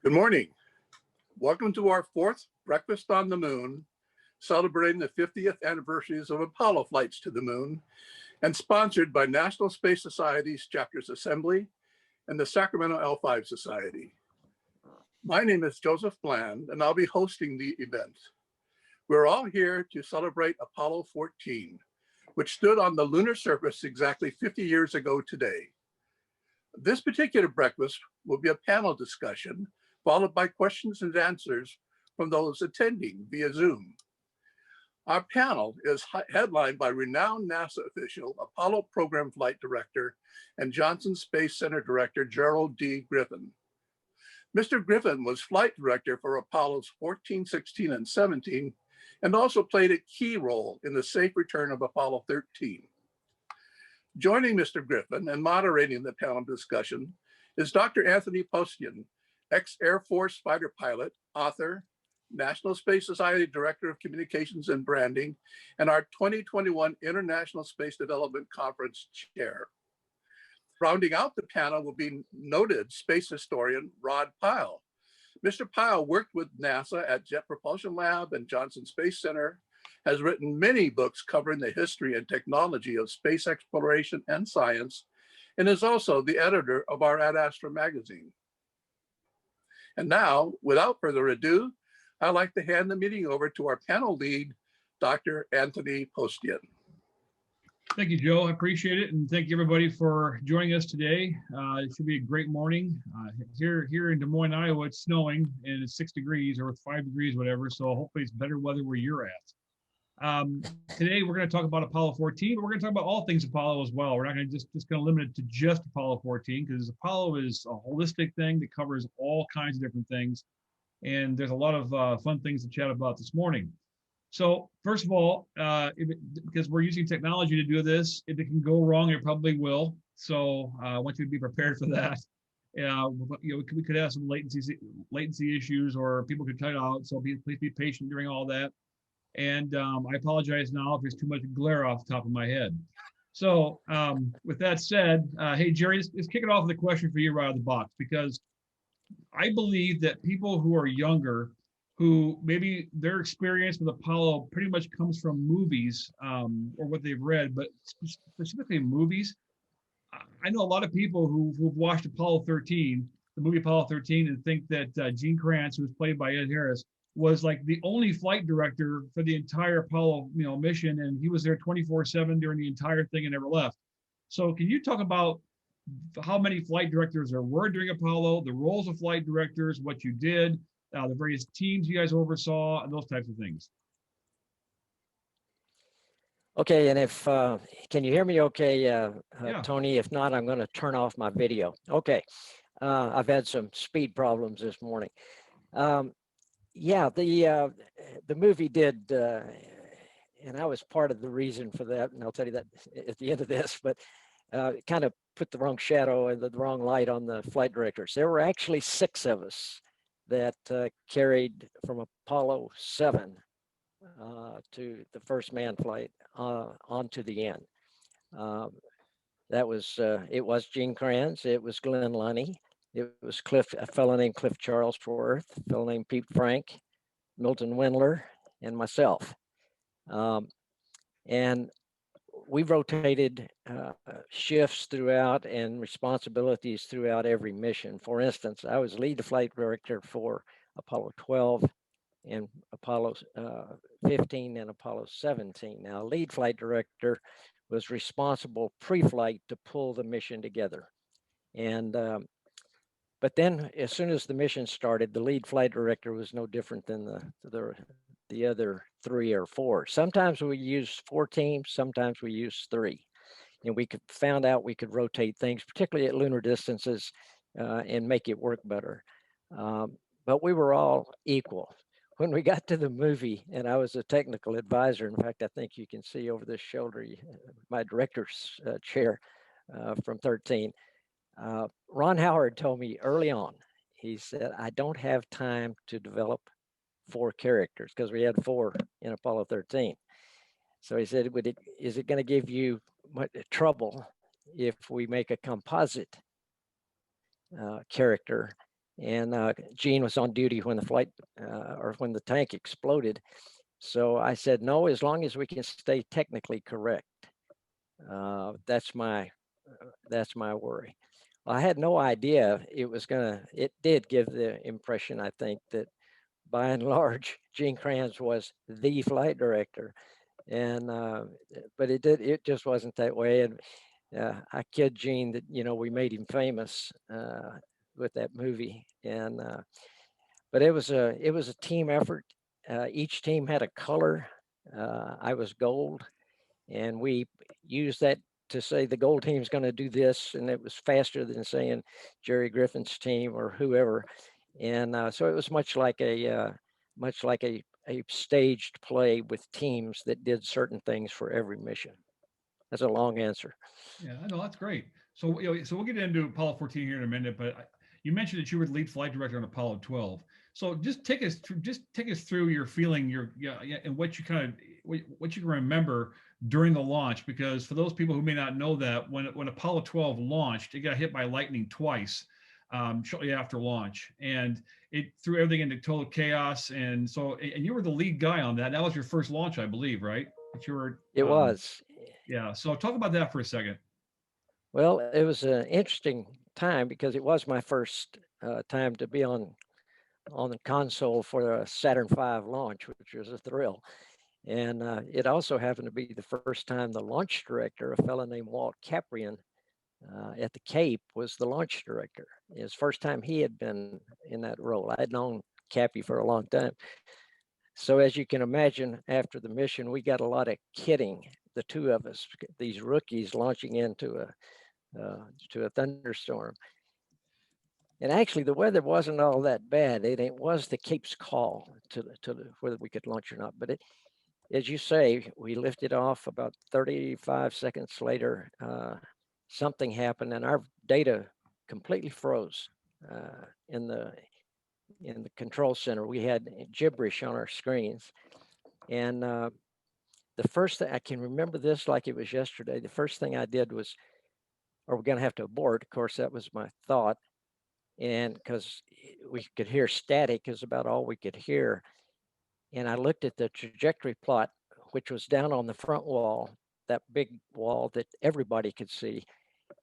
Good morning. Welcome to our fourth Breakfast on the Moon, celebrating the 50th anniversaries of Apollo flights to the moon, and sponsored by National Space Society's Chapters Assembly and the Sacramento L5 Society. My name is Joseph Bland, and I'll be hosting the event. We're all here to celebrate Apollo 14, which stood on the lunar surface exactly 50 years ago today. This particular breakfast will be a panel discussion, followed by questions and answers from those attending via Zoom. Our panel is headlined by renowned NASA official, Apollo Program Flight Director, and Johnson Space Center Director, Gerald D. Griffin. Mr. Griffin was flight director for Apollos 14, 16, and 17, and also played a key role in the safe return of Apollo 13. Joining Mr. Griffin and moderating the panel discussion is Dr. Anthony Postian, ex-Air Force fighter pilot, author, National Space Society Director of Communications and Branding, and our 2021 International Space Development Conference chair. Rounding out the panel will be noted space historian Rod Pyle. Mr. Pyle worked with NASA at Jet Propulsion Lab and Johnson Space Center, has written many books covering the history and technology of space exploration and science, and is also the editor of our Ad Astra magazine. And now, without further ado, I'd like to hand the meeting over to our panel lead, Dr. Anthony Postian. Thank you, Joe. I appreciate it. And thank you, everybody, for joining us today. It should be a great morning. Here in Des Moines, Iowa, it's snowing and it's 6 degrees or 5 degrees, whatever. So hopefully it's better weather where you're at. Today, we're going to talk about Apollo 14, but we're going to talk about all things Apollo as well. We're not going to just going to limit it to just Apollo 14, because Apollo is a holistic thing that covers all kinds of different things. And there's a lot of fun things to chat about this morning. So first of all, because we're using technology to do this, if it can go wrong, it probably will. So I want you to be prepared for that. We could have some latency issues, or people could cut out. So please be patient during all that. And I apologize now if there's too much glare off the top of my head. So with that said, hey, Jerry, let's kick it off with a question for you right out of the box, because I believe that people who are younger, who maybe their experience with Apollo pretty much comes from movies or what they've read, but specifically movies. I know a lot of people who've watched Apollo 13, the movie Apollo 13, and think that Gene Kranz, who was played by Ed Harris, was like the only flight director for the entire Apollo mission, and he was there 24/7 during the entire thing and never left. So can you talk about how many flight directors there were during Apollo, the roles of flight directors, what you did, the various teams you guys oversaw, and those types of things? Okay, and if can you hear me okay, Yeah. Tony? If not, I'm going to turn off my video. Okay, I've had some speed problems this morning. Yeah, the movie did, and I was part of the reason for that, and I'll tell you that at the end of this, but it kind of put the wrong shadow and the wrong light on the flight directors. There were actually 6 of us that carried from Apollo 7 to the first manned flight on to the end. That was, it was Gene Kranz, it was Glenn Lunny, it was a fellow named Cliff Charlesworth, a fellow named Pete Frank, Milton Wendler, and myself. And we rotated shifts throughout and responsibilities throughout every mission. For instance, I was lead flight director for Apollo 12 and Apollo 15 and Apollo 17. Now, lead flight director was responsible pre-flight to pull the mission together. And but then as soon as the mission started, the lead flight director was no different than the other 3 or 4. Sometimes we used 4 teams, sometimes we used 3. And we found out we could rotate things, particularly at lunar distances, and make it work better. But we were all equal. When we got to the movie, and I was a technical advisor, in fact, I think you can see over this shoulder, my director's chair from 13. Ron Howard told me early on, he said, I don't have time to develop 4 characters, because we had 4 in Apollo 13. So he said, is it going to give you trouble if we make a composite character and Gene was on duty when the flight or when the tank exploded. So I said, no, as long as we can stay technically correct. That's my worry. Well, I had no idea it did give the impression, I think, that by and large, Gene Kranz was the flight director. And, but it just wasn't that way. And I kid Gene that, we made him famous with that movie. And, but it was a team effort. Each team had a color. I was gold, and we used that to say the gold team's going to do this, and it was faster than saying Jerry Griffin's team or whoever. And so it was much like a staged play with teams that did certain things for every mission. That's a long answer. Yeah, I know that's great. So, so we'll get into Apollo 14 here in a minute, but you mentioned that you were the lead flight director on Apollo 12. So just take us through your feeling, and what you what you can remember during the launch, because for those people who may not know that, when Apollo 12 launched, it got hit by lightning twice shortly after launch, and it threw everything into total chaos. And so, and you were the lead guy on that. That was your first launch, I believe, right? That you were. It was. Yeah. So talk about that for a second. Well, it was an interesting time because it was my first time to be on the console for a Saturn V launch, which was a thrill. And it also happened to be the first time the launch director, a fellow named Walt Caprian at the Cape, was the launch director. It was the first time he had been in that role. I had known Cappy for a long time. So as you can imagine, after the mission, we got a lot of kidding, the two of us, these rookies launching into a thunderstorm. And actually, the weather wasn't all that bad. It was the Cape's call to whether we could launch or not. But as you say, we lifted off. About 35 seconds later, something happened, and our data completely froze in the control center. We had gibberish on our screens, and the first thing I can remember this like it was yesterday. The first thing I did was, "Are we going to have to abort?" Of course, that was my thought, and because we could hear static is about all we could hear. And I looked at the trajectory plot, which was down on the front wall, that big wall that everybody could see,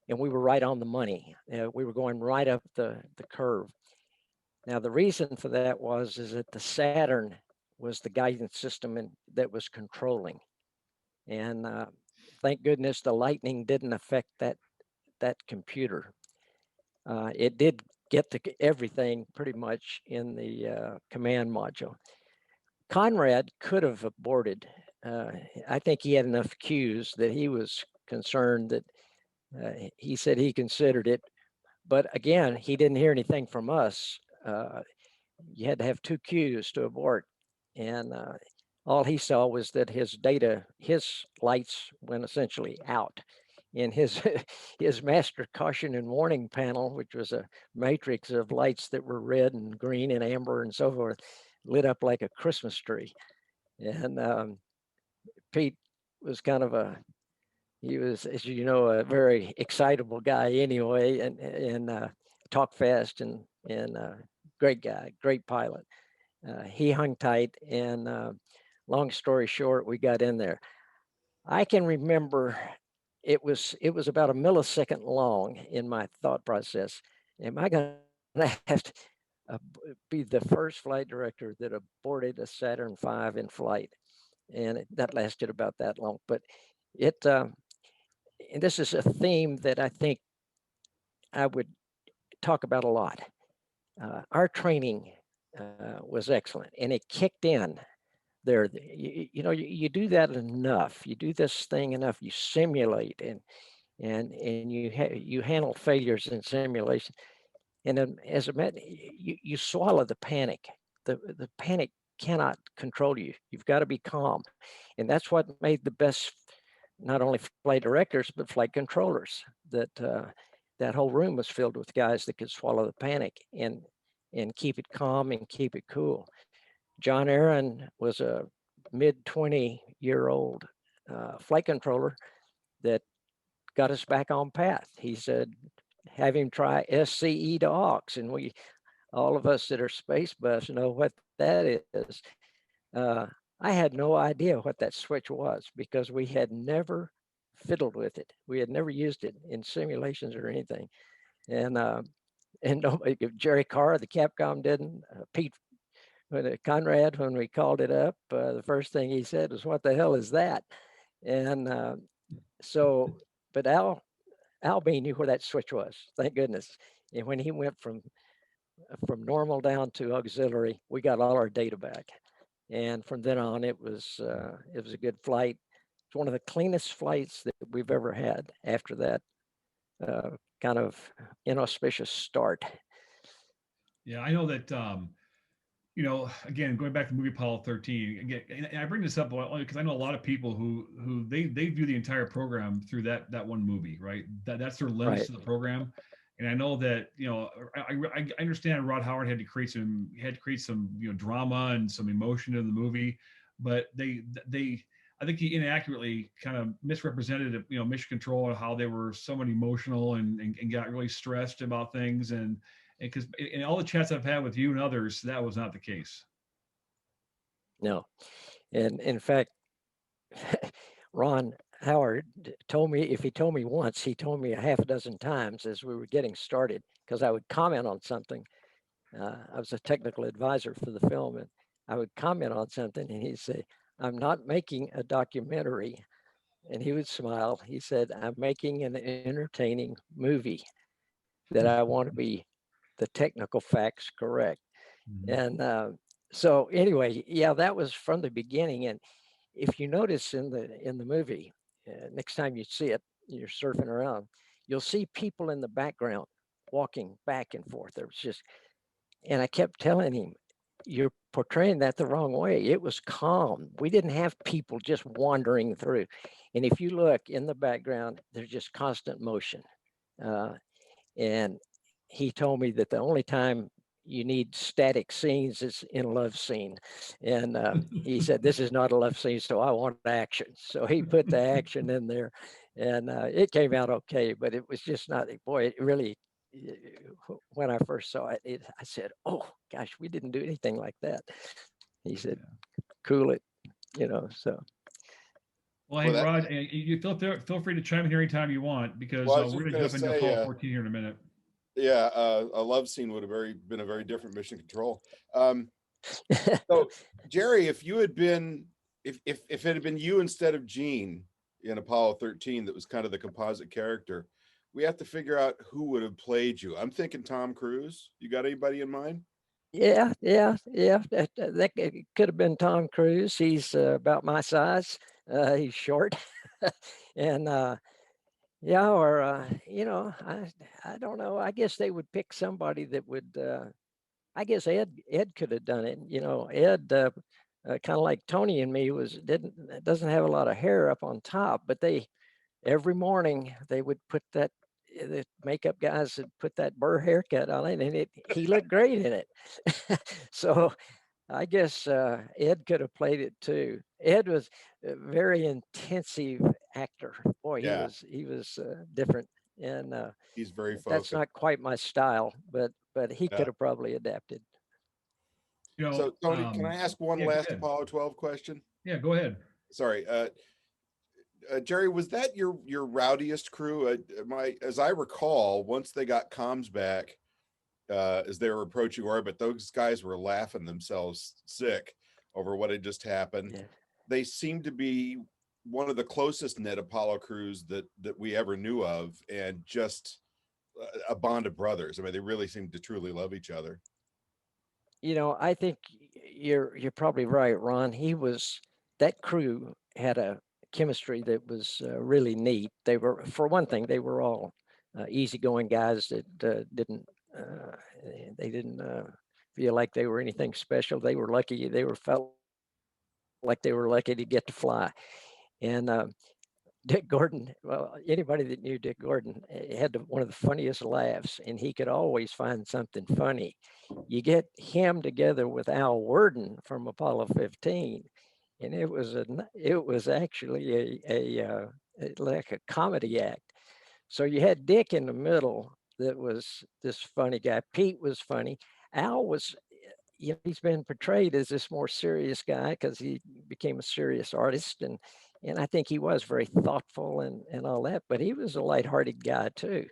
and we were right on the money. We were going right up the curve. Now, the reason for that is that the Saturn was the guidance system that was controlling. And thank goodness the lightning didn't affect that computer. It did get to everything pretty much in the command module. Conrad could have aborted. I think he had enough cues that he was concerned that he said he considered it. But again, he didn't hear anything from us. You had to have two cues to abort. And all he saw was that his lights went essentially out. In his master caution and warning panel, which was a matrix of lights that were red and green and amber and so forth, lit up like a Christmas tree. And Pete was he was, as you know, a very excitable guy anyway, and talked fast and great guy, great pilot. He hung tight, and long story short, we got in there. I can remember it was about a millisecond long in my thought process. Am I going to have to be the first flight director that aborted a Saturn V in flight? And that lasted about that long. But and this is a theme that I think I would talk about a lot. Our training was excellent, and it kicked in there. You do that enough. You do this thing enough. You simulate and you handle failures in simulation. And as a matter, you swallow the panic. The panic cannot control you. You've got to be calm, and that's what made the best, not only flight directors but flight controllers. That whole room was filled with guys that could swallow the panic and keep it calm and keep it cool. John Aaron was a mid-20-year-old flight controller that got us back on path. He said, have him try SCE to aux, and all of us that are space buffs know what that is. I had no idea what that switch was because we had never fiddled with it. We had never used it in simulations or anything. And nobody, Jerry Carr, the Capcom didn't. Pete Conrad, when we called it up, the first thing he said was, "What the hell is that?" And but Al B knew where that switch was. Thank goodness. And when he went from normal down to auxiliary, we got all our data back. And from then on, it was a good flight. It's one of the cleanest flights that we've ever had after that kind of inauspicious start. Yeah, I know that, again, going back to the movie Apollo 13, again, and I bring this up only because I know a lot of people who they view the entire program through that one movie, right? That's their lens Right. to the program. And I know that, I understand Rod Howard had to create some drama and some emotion in the movie, but I think he inaccurately kind of misrepresented, mission control and how they were somewhat emotional and got really stressed about things. And because in all the chats I've had with you and others, that was not the case. No. And in fact, Ron Howard told me, if he told me once, he told me a half a dozen times as we were getting started, because I would comment on something. I was a technical advisor for the film, and I would comment on something, and he'd say, "I'm not making a documentary." And he would smile. He said, "I'm making an entertaining movie that I want to be the technical facts correct." Mm-hmm. And so anyway, yeah, that was from the beginning. And if you notice in the movie, next time you see it, you're surfing around, you'll see people in the background walking back and forth. There was just, and I kept telling him, "You're portraying that the wrong way. It was calm. We didn't have people just wandering through." And if you look in the background, there's just constant motion. Uh, and he told me that the only time you need static scenes is in a love scene. And he said, "This is not a love scene, so I want action." So he put the action in there, and it came out okay, but it was just not, boy, it really, when I first saw it, I said, "Oh gosh, we didn't do anything like that." He said, "Cool it," so. Well, hey, Rod, you feel free to chime in here anytime you want, because Well, I was we're just going to gonna jump into say, Apollo 14 here in a minute. yeah, a love scene would have been a very different mission control. So, Jerry, if you had been, if it had been you instead of Gene in Apollo 13, that was kind of the composite character, we have to figure out who would have played you. I'm thinking Tom Cruise. You got anybody in mind? Yeah. That could have been Tom Cruise. He's about my size. He's short, and yeah, or I don't know. I guess they would pick somebody that would. I guess Ed could have done it. Ed, kind of like Tony and me, doesn't have a lot of hair up on top, but every morning they would put that, the makeup guys would put that burr haircut on it, and he looked great in it. So I guess Ed could have played it too. Ed was a very intensive actor. Boy, Yeah, he was different, and he's very that's focused. not quite my style, but he Yeah. could have probably adapted. So, Tony, can I ask one yeah, last Apollo 12 question? Yeah, go ahead. Sorry, Jerry, was that your rowdiest crew? As I recall, once they got comms back, as they were approaching orbit, those guys were laughing themselves sick over what had just happened. Yeah. They seemed to be one of the closest knit Apollo crews that we ever knew of, and just a bond of brothers. I mean, they really seemed to truly love each other. I think you're probably right, Ron. That crew had a chemistry that was really neat. For one thing, they were all easygoing guys that didn't feel like they were anything special. They were lucky. Felt like they were lucky to get to fly. And Dick Gordon, well, anybody that knew Dick Gordon had one of the funniest laughs, and he could always find something funny. You get him together with Al Worden from Apollo 15, and it was actually like a comedy act. So you had Dick in the middle that was this funny guy. Pete was funny. Al was, he's been portrayed as this more serious guy because he became a serious artist, and I think he was very thoughtful and all that, but he was a lighthearted guy too.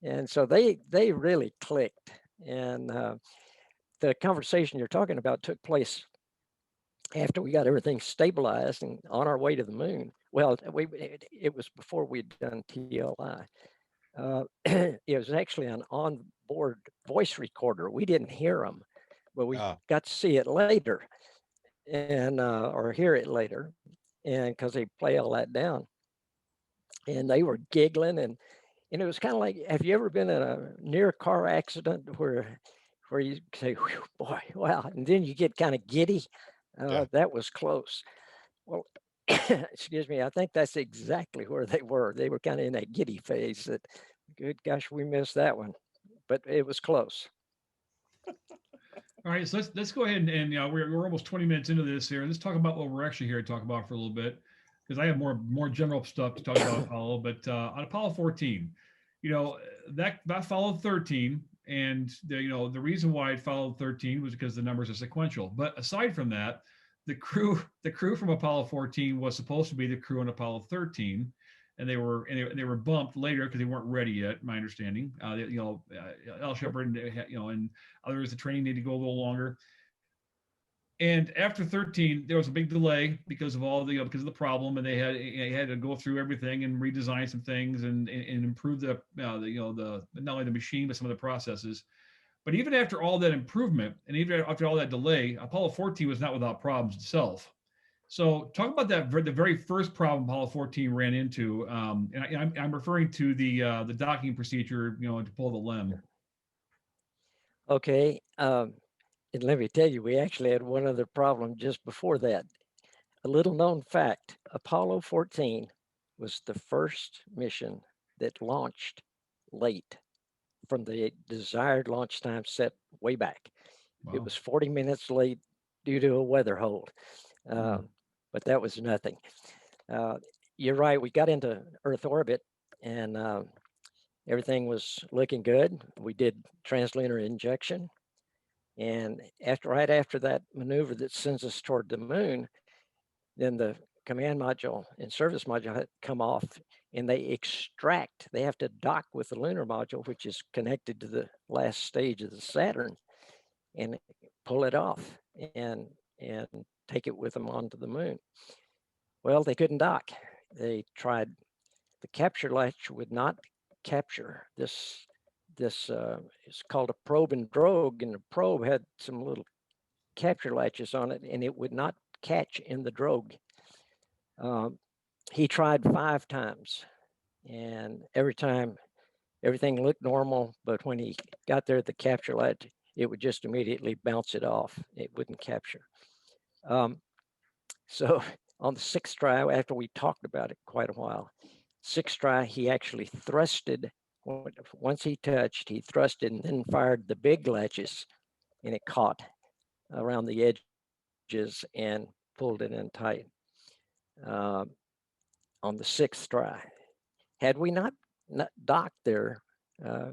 And so they really clicked. And the conversation you're talking about took place after we got everything stabilized and on our way to the moon. Well, it was before we'd done TLI. It was actually an onboard voice recorder. We didn't hear them, but we got to see it later, and or hear it later, and because they play all that down, and they were giggling, and it was kind of like, have you ever been in a near car accident where you say, boy, wow, and then you get kind of giddy? That was close. Well, excuse me, I think that's exactly where they were. They were kind of in that giddy phase that, good gosh, we missed that one, but it was close. All right, so let's go ahead and we're almost 20 minutes into this here. Let's talk about what we're actually here to talk about for a little bit, because I have more general stuff to talk about Apollo. But on Apollo 14, that followed 13, and the reason why it followed 13 was because the numbers are sequential. But aside from that, the crew from Apollo 14 was supposed to be the crew on Apollo 13. And they were bumped later because they weren't ready yet. My understanding, Shepard, and others, the training needed to go a little longer. And after 13, there was a big delay because of because of the problem, and they had to go through everything and redesign some things and improve the not only the machine but some of the processes. But even after all that improvement and even after all that delay, Apollo 14 was not without problems itself. So talk about the very first problem Apollo 14 ran into, and I'm referring to the docking procedure, to pull the LEM. Okay, and let me tell you, we actually had one other problem just before that. A little known fact: Apollo 14 was the first mission that launched late from the desired launch time set way back. Wow. It was 40 minutes late due to a weather hold. But that was nothing. You're right, we got into Earth orbit and everything was looking good. We did translunar injection. And right after that maneuver that sends us toward the moon, then the command module and service module come off, and they have to dock with the lunar module, which is connected to the last stage of the Saturn, and pull it off and take it with them onto the moon. Well, they couldn't dock. They tried. The capture latch would not capture this. It's called a probe and drogue, and the probe had some little capture latches on it, and it would not catch in the drogue. He tried 5 times, and every time everything looked normal, but when he got there at the capture latch, it would just immediately bounce it off. It wouldn't capture. So on the 6th try, after we talked about it quite a while, 6th try, he actually thrusted. Once he touched, he thrusted and then fired the big latches, and it caught around the edges and pulled it in tight. On the 6th try, had we not docked there,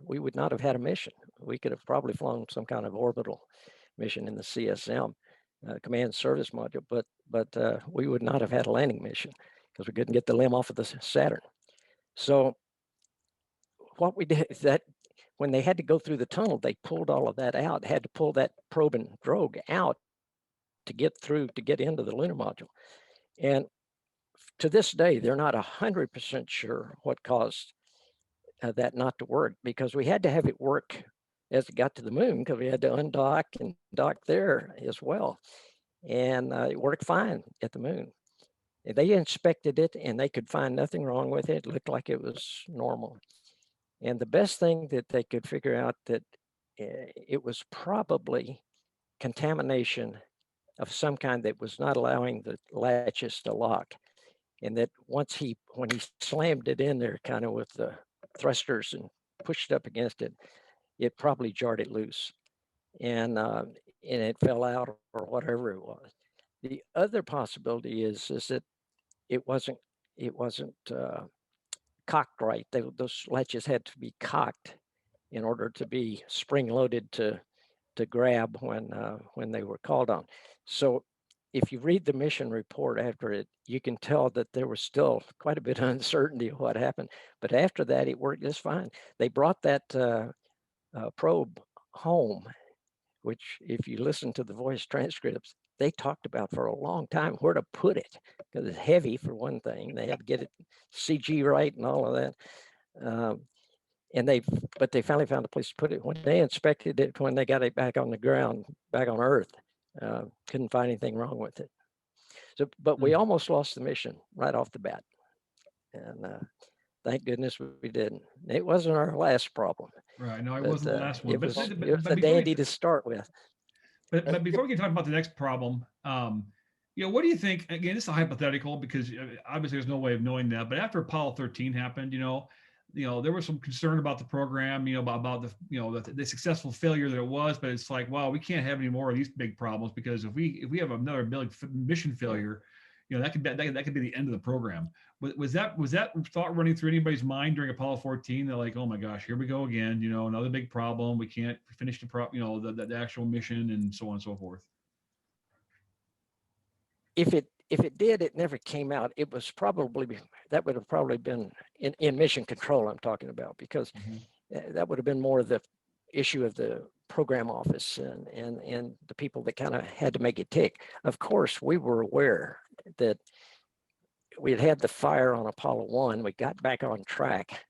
we would not have had a mission. We could have probably flown some kind of orbital mission in the CSM, command service module, but we would not have had a landing mission because we couldn't get the LEM off of the Saturn. So what we did is that when they had to go through the tunnel, they pulled all of that out, had to pull that probe and drogue out to get into the lunar module. And to this day, they're not 100% sure what caused that not to work, because we had to have it work as it got to the moon, because we had to undock and dock there as well. And it worked fine at the moon. They inspected it and they could find nothing wrong with it. It looked like it was normal. And the best thing that they could figure out that it was probably contamination of some kind that was not allowing the latches to lock. And that when he slammed it in there kind of with the thrusters and pushed up against it, it probably jarred it loose. And it fell out or whatever it was. The other possibility is that it wasn't cocked right. Those latches had to be cocked in order to be spring loaded to to grab when they were called on. So if you read the mission report after it, you can tell that there was still quite a bit of uncertainty of what happened. But after that, it worked just fine. They brought that probe home, which if you listen to the voice transcripts, they talked about for a long time where to put it, because it's heavy for one thing. They had to get it CG right and all of that. But they finally found a place to put it. When they inspected it, when they got it back on the ground, back on Earth, couldn't find anything wrong with it. So, but we almost lost the mission right off the bat. And thank goodness we didn't. It wasn't our last problem. Right. No, it wasn't the last one. It was a before dandy to start with. But before we can talk about the next problem, what do you think? Again, this is a hypothetical because obviously there's no way of knowing that. But after Apollo 13 happened, there was some concern about the program, about the successful failure that it was. But it's like, wow, we can't have any more of these big problems, because if we have another big mission failure, that could be the end of the program. Was that thought running through anybody's mind during Apollo 14? They're like, oh my gosh, here we go again. Another big problem. We can't finish the actual mission, and so on and so forth. If it did, it never came out. It was that would have probably been in mission control I'm talking about, because that would have been more of the issue of the program office and the people that kind of had to make it tick. Of course, we were aware that we had the fire on Apollo 1. We got back on track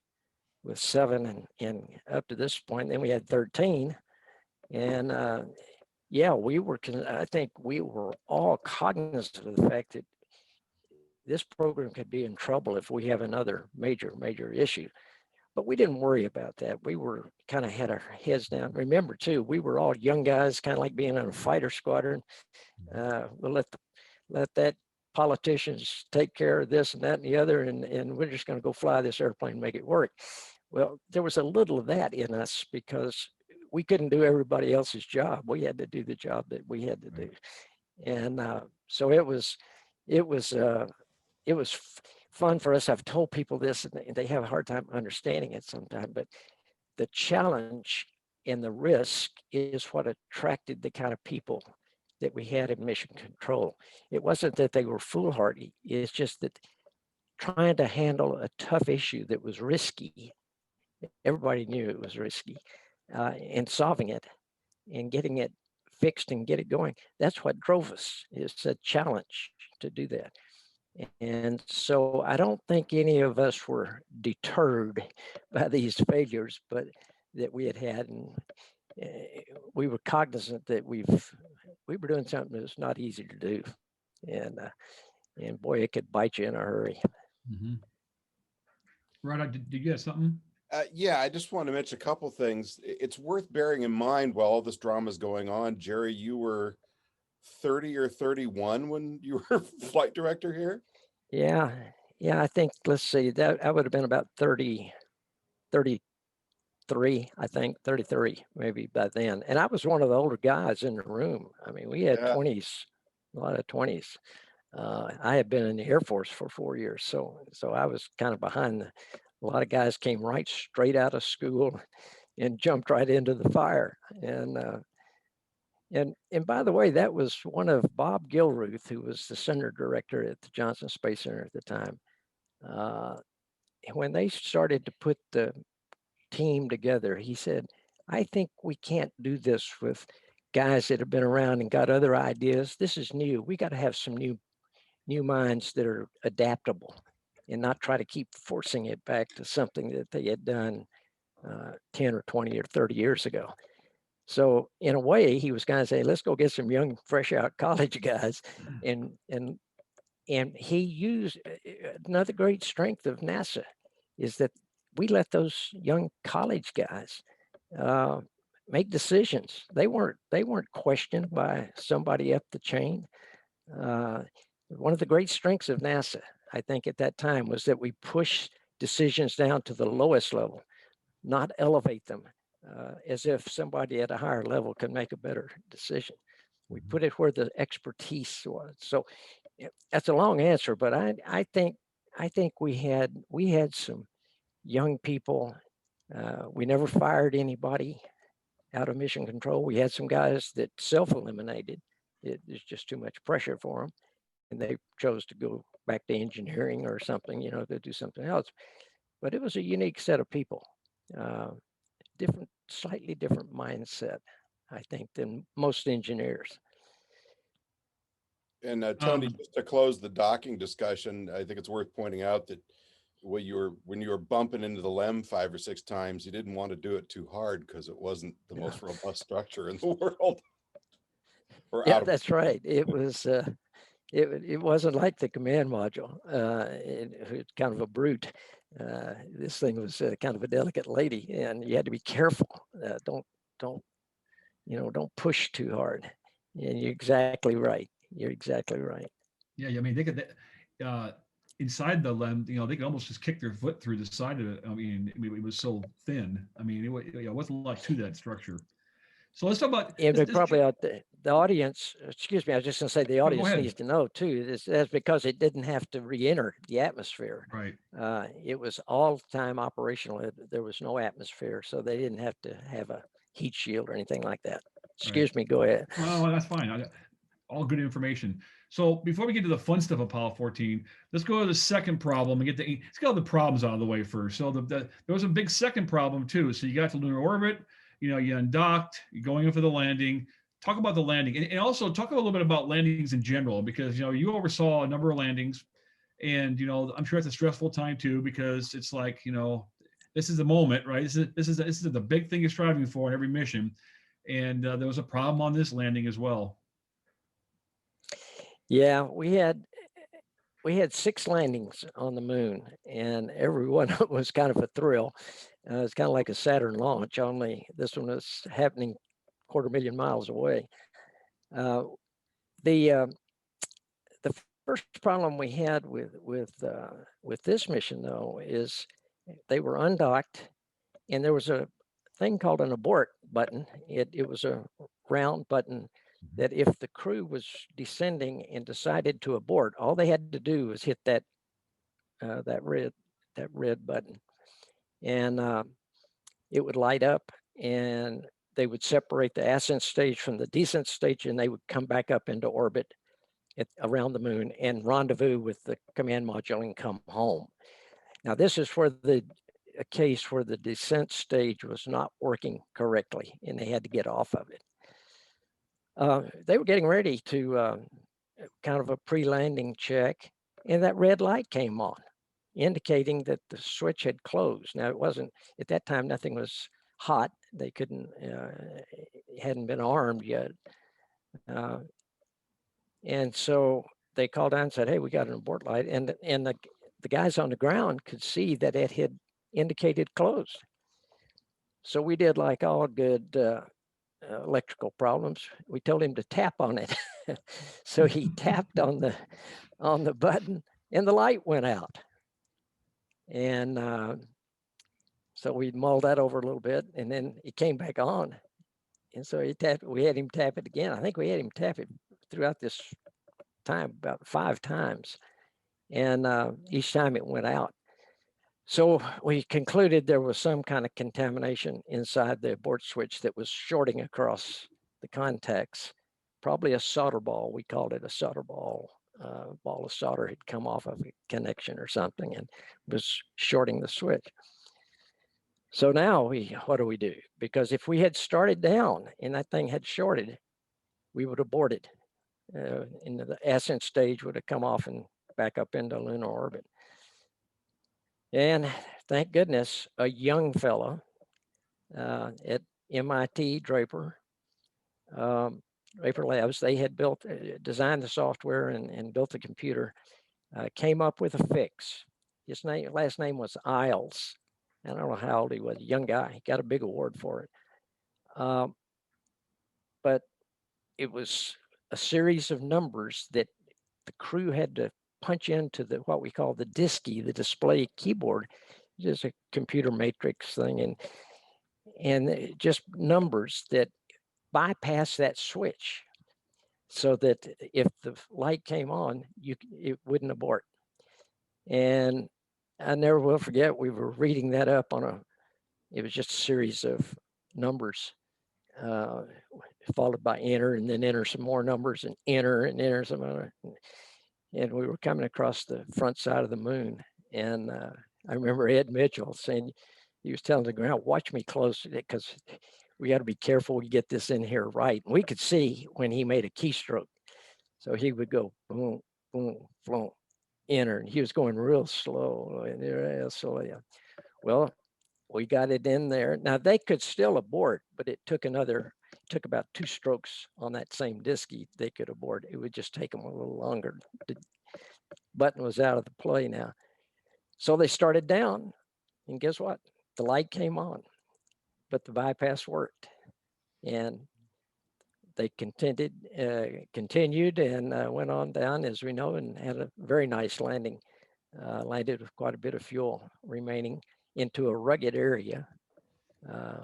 with 7 and up to this point. Then we had 13. And I think we were all cognizant of the fact that this program could be in trouble if we have another major issue. But we didn't worry about that. We were kind of had our heads down. Remember too, we were all young guys, kind of like being in a fighter squadron. We'll let that politicians take care of this and that and the other, and we're just going to go fly this airplane and make it work. Well, there was a little of that in us, because we couldn't do everybody else's job. We had to do the job that we had to do. And so it was fun for us. I've told people this, and they have a hard time understanding it sometimes, but the challenge and the risk is what attracted the kind of people that we had in mission control. It wasn't that they were foolhardy. It's just that trying to handle a tough issue that was risky, everybody knew it was risky, and solving it and getting it fixed and get it going, that's what drove us. It's a challenge to do that. And so I don't think any of us were deterred by these failures, but that we had, and we were cognizant that we were doing something that's not easy to do, and boy, it could bite you in a hurry. Right, did you have something? Yeah, I just want to mention a couple things. It's worth bearing in mind while all this drama is going on. Jerry, you were 30 or 31 when you were flight director here? Yeah, I think, let's see, that I would have been about 33, I think, 33 maybe by then. And I was one of the older guys in the room. I mean, we had 20s, a lot of 20s. I had been in the Air Force for 4 years, so I was kind of behind. A lot of guys came right straight out of school and jumped right into the fire. And by the way, that was one of Bob Gilruth, who was the center director at the Johnson Space Center at the time. When they started to put the team together, he said, I think we can't do this with guys that have been around and got other ideas. This is new. We got to have some new minds that are adaptable and not try to keep forcing it back to something that they had done 10 or 20 or 30 years ago. So in a way, he was kind of saying, let's go get some young, fresh out college guys. And he used another great strength of NASA is that we let those young college guys make decisions. They weren't questioned by somebody up the chain. One of the great strengths of NASA, I think at that time, was that we pushed decisions down to the lowest level, not elevate them as if somebody at a higher level can make a better decision. We put it where the expertise was. So that's a long answer, but I think we had some young people. We never fired anybody. out of mission control. We had some guys that self-eliminated. It was just too much pressure for them, and they chose to go back to engineering or something, you know, to do something else. But it was a unique set of people, different, slightly different mindset, I think, than most engineers. And Tony, just to close the docking discussion, I think it's worth pointing out that when you were bumping into the LEM 5 or 6 times, you didn't want to do it too hard because it wasn't the most robust structure in the world. Yeah, that's right. It was. It wasn't like the command module. It was kind of a brute. This thing was kind of a delicate lady, and you had to be careful. Don't push too hard. And you're exactly right. You're exactly right. Yeah, I mean, they could inside the LEM, you know, they could almost just kick their foot through the side of it. I mean, it was so thin. I mean, it wasn't a lot to that structure. So let's talk about. And probably the audience. Excuse me, I was just going to say the audience needs to know too. That's because it didn't have to re-enter the atmosphere. Right. It was all time operational. There was no atmosphere, so they didn't have to have a heat shield or anything like that. Excuse me. Go ahead. Oh, that's fine. All good information. So before we get to the fun stuff of Apollo 14, let's go to the second problem and let's get all the problems out of the way first. So there was a big second problem too. So you got to lunar orbit, you know, you undocked, you're going in for the landing. Talk about the landing, and also talk a little bit about landings in general, because, you know, you oversaw a number of landings, and, you know, I'm sure it's a stressful time too, because it's like, you know, this is the moment, right? This is the big thing you're striving for in every mission. And there was a problem on this landing as well. Yeah, we had 6 landings on the moon, and every one was kind of a thrill. It's kind of like a Saturn launch, only this one was happening 250,000 miles away. The first problem we had with this mission, though, is they were undocked, and there was a thing called an abort button. It was a round button that if the crew was descending and decided to abort, all they had to do was hit that red button, and it would light up, and they would separate the ascent stage from the descent stage, and they would come back up into orbit around the moon and rendezvous with the command module and come home. Now, this is for a case where the descent stage was not working correctly, and they had to get off of it. They were getting ready to kind of a pre-landing check, and that red light came on, indicating that the switch had closed. Now, it wasn't, at that time, nothing was hot. They hadn't been armed yet. And so they called down and said, hey, we got an abort light. And the guys on the ground could see that it had indicated closed. So we did like all good electrical problems. We told him to tap on it. So he tapped on the button, and the light went out. And so we mulled that over a little bit, and then it came back on. And so we had him tap it again. I think we had him tap it throughout this time about 5 times. And each time it went out. So we concluded there was some kind of contamination inside the abort switch that was shorting across the contacts, probably a solder ball. We called it a solder ball. Ball of solder had come off of a connection or something and was shorting the switch. So now what do we do? Because if we had started down and that thing had shorted, we would have aborted. And the ascent stage would have come off and back up into lunar orbit. And thank goodness, a young fellow at MIT Draper Labs, they had designed the software and built the computer, came up with a fix. His last name was Isles. I don't know how old he was, a young guy. He got a big award for it. But it was a series of numbers that the crew had to punch into what we call the DISCI, the display keyboard, just a computer matrix thing, and just numbers that bypass that switch, so that if the light came on, it wouldn't abort. And I never will forget, we were reading that up it was just a series of numbers followed by enter, and then enter some more numbers, and enter some other. And we were coming across the front side of the moon. And I remember Ed Mitchell saying, he was telling the ground, watch me closely, because we got to be careful we get this in here right. And we could see when he made a keystroke. So he would go boom, boom, boom, enter. And he was going real slow. Well, we got it in there. Now they could still abort, but it took about 2 strokes on that same diskey. They could abort. It would just take them a little longer. The button was out of the play now. So they started down, and guess what? The light came on, but the bypass worked, and they continued and went on down, as we know, and had a very nice landing. Landed with quite a bit of fuel remaining into a rugged area,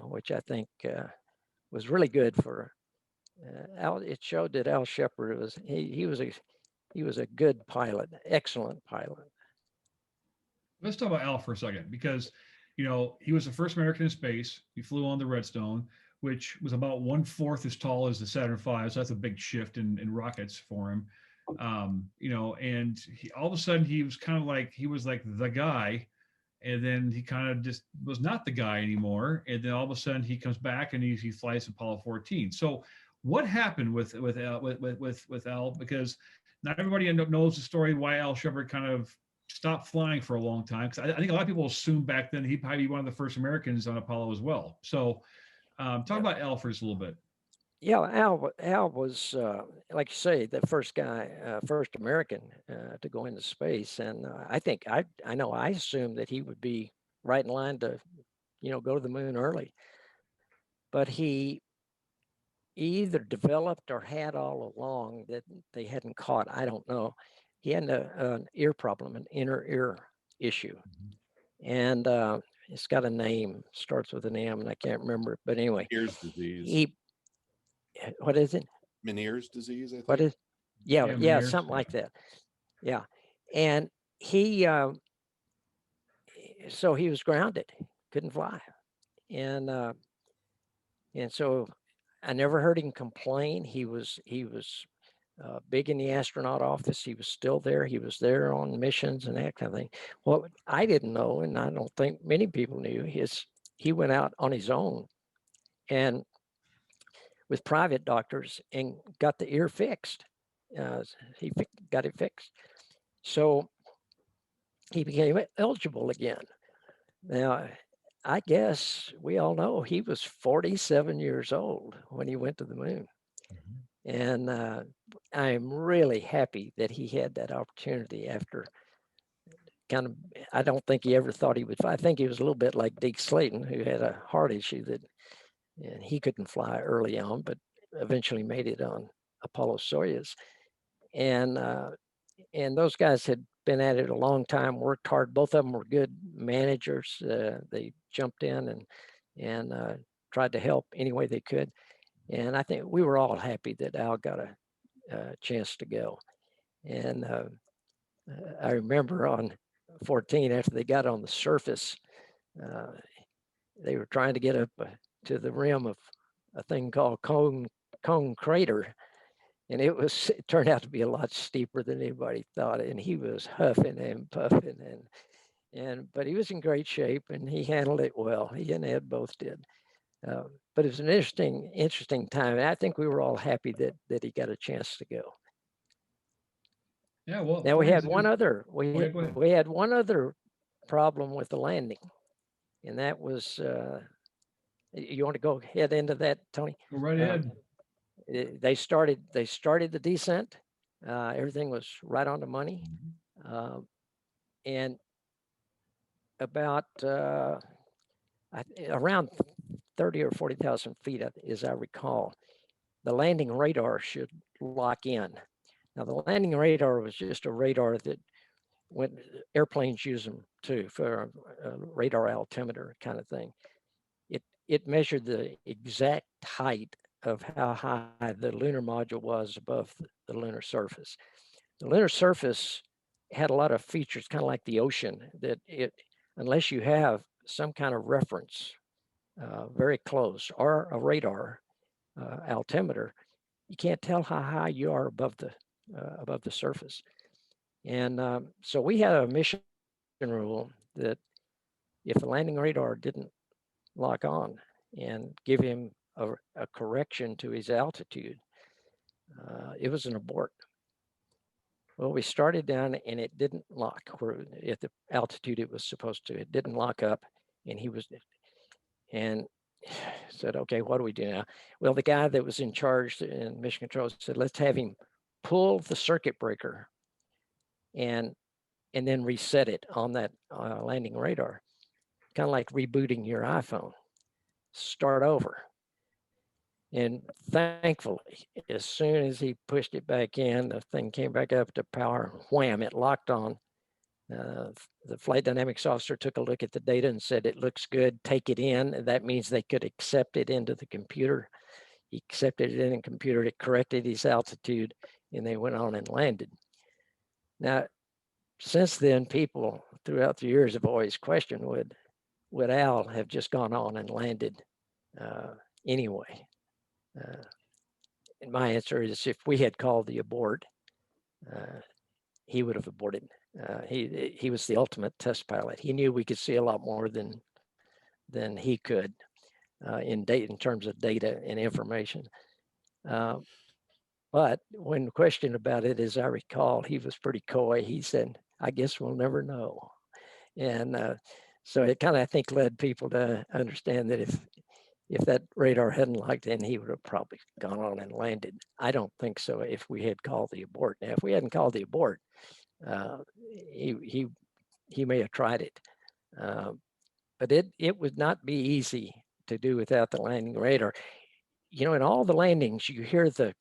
which I think was really good for Al. It showed that Al Shepard he was a good pilot, excellent pilot. Let's talk about Al for a second, because, you know, he was the first American in space. He flew on the Redstone, which was about 1/4 as tall as the Saturn V. So that's a big shift in rockets for him. You know, and all of a sudden he was kind of like, he was like the guy, and then he kind of just was not the guy anymore. And then all of a sudden he comes back and he flies Apollo 14. So what happened with Al? Because not everybody knows the story why Al Shepard kind of stopped flying for a long time. Because I think a lot of people assumed back then he'd probably be one of the first Americans on Apollo as well. So talk about Al for just a little bit. Yeah, Al was, like you say, the first guy, first American to go into space. And I assumed that he would be right in line to, go to the moon early. But he either developed or had all along that they hadn't caught. I don't know. He had an ear problem, an inner ear issue. And it's got a name, starts with an M, and I can't remember it. But anyway, Meniere's disease. What is it? Meniere's disease, I think. What is? Yeah, Meniere's, something like that. Yeah, and he, so he was grounded, couldn't fly, and so I never heard him complain. He was big in the astronaut office. He was still there. He was there on missions and that kind of thing. What I didn't know, and I don't think many people knew, is he went out on his own and with private doctors and got the ear fixed. He got it fixed. So he became eligible again. Now, I guess we all know he was 47 years old when he went to the moon. And I'm really happy that he had that opportunity after I don't think he ever thought he would fly. I think he was a little bit like Deke Slayton, who had a heart issue and he couldn't fly early on, but eventually made it on Apollo Soyuz. And those guys had been at it a long time, worked hard. Both of them were good managers. They jumped in and tried to help any way they could. And I think we were all happy that Al got a chance to go. And I remember on 14, after they got on the surface, they were trying to get up to the rim of a thing called Cone Crater. And it turned out to be a lot steeper than anybody thought. And he was huffing and puffing, but he was in great shape and he handled it well. He and Ed both did. But it was an interesting time. And I think we were all happy that he got a chance to go. Yeah, well, now we had one we had one other problem with the landing, and that was you want to go head into that, Tony? Go right ahead. They started the descent. Everything was right on the money, and about around 30 or 40,000 feet, as I recall, the landing radar should lock in. Now, the landing radar was just a radar that airplanes use them too, for a radar altimeter kind of thing. It measured the exact height of how high the lunar module was above the lunar surface. The lunar surface had a lot of features, kind of like the ocean, that unless you have some kind of reference very close or a radar, altimeter, you can't tell how high you are above the surface. And so we had a mission rule that if the landing radar didn't lock on and give him a correction to his altitude, it was an abort. Well, we started down and it didn't lock at the altitude it was supposed to. It didn't lock up, and said, okay, what do we do now? Well, the guy that was in charge in mission control said, let's have him pull the circuit breaker and then reset it on that landing radar, kind of like rebooting your iPhone. Start over. And thankfully, as soon as he pushed it back in, the thing came back up to power, wham, it locked on. The flight dynamics officer took a look at the data and said, it looks good, take it in. That means they could accept it into the computer. He accepted it in the computer, it corrected his altitude, and they went on and landed. Now, since then, people throughout the years have always questioned, would Al have just gone on and landed anyway? And my answer is, if we had called the abort, he would have aborted. He was the ultimate test pilot. He knew we could see a lot more than he could in terms of data and information. But when questioned about it, as I recall, he was pretty coy. He said, I guess we'll never know. And so it kind of, I think, led people to understand that if that radar hadn't locked in, he would have probably gone on and landed. I don't think so if we had called the abort. Now, if we hadn't called the abort, he may have tried it. But it would not be easy to do without the landing radar. You know, in all the landings, you hear the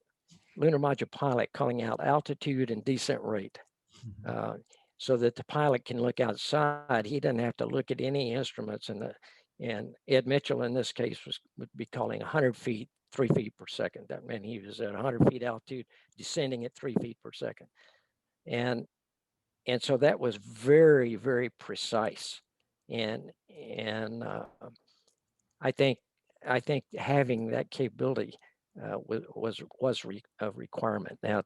lunar module pilot calling out altitude and descent rate, so that the pilot can look outside. He doesn't have to look at any instruments. And Ed Mitchell in this case would be calling 100 feet, 3 feet per second. That meant he was at 100 feet altitude, descending at 3 feet per second. And so that was very, very precise. And I think having that capability was a requirement. Now,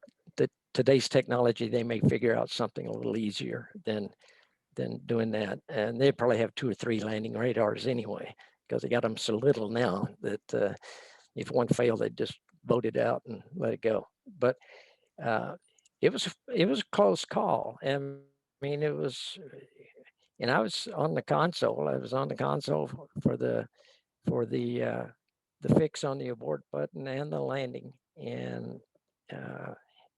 today's technology, they may figure out something a little easier than doing that. And they probably have 2 or 3 landing radars anyway, because they got them so little now that if one failed, they'd just vote it out and let it go. But it was a close call. And I mean, it was, and I was on the console. I was on the console for the fix on the abort button and the landing. And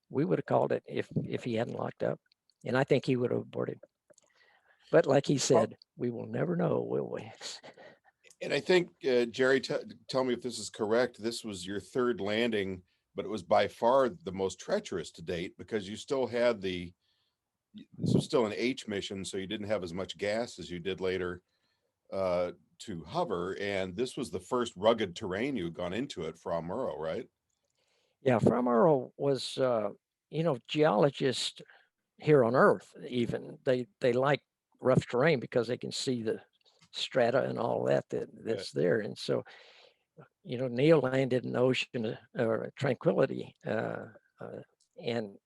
we would have called it if he hadn't locked up. And I think he would have aborted. But like he said, we will never know, will we? And I think, Jerry, tell me if this is correct. This was your 3rd landing, but it was by far the most treacherous to date, because you still had this was still an H mission, so you didn't have as much gas as you did later to hover. And this was the first rugged terrain you had gone into it from Murrow, right? Yeah, from Murrow was, geologists here on Earth, even, they like rough terrain because they can see the strata and all that's there. And so, Neil landed in the ocean or Tranquility, and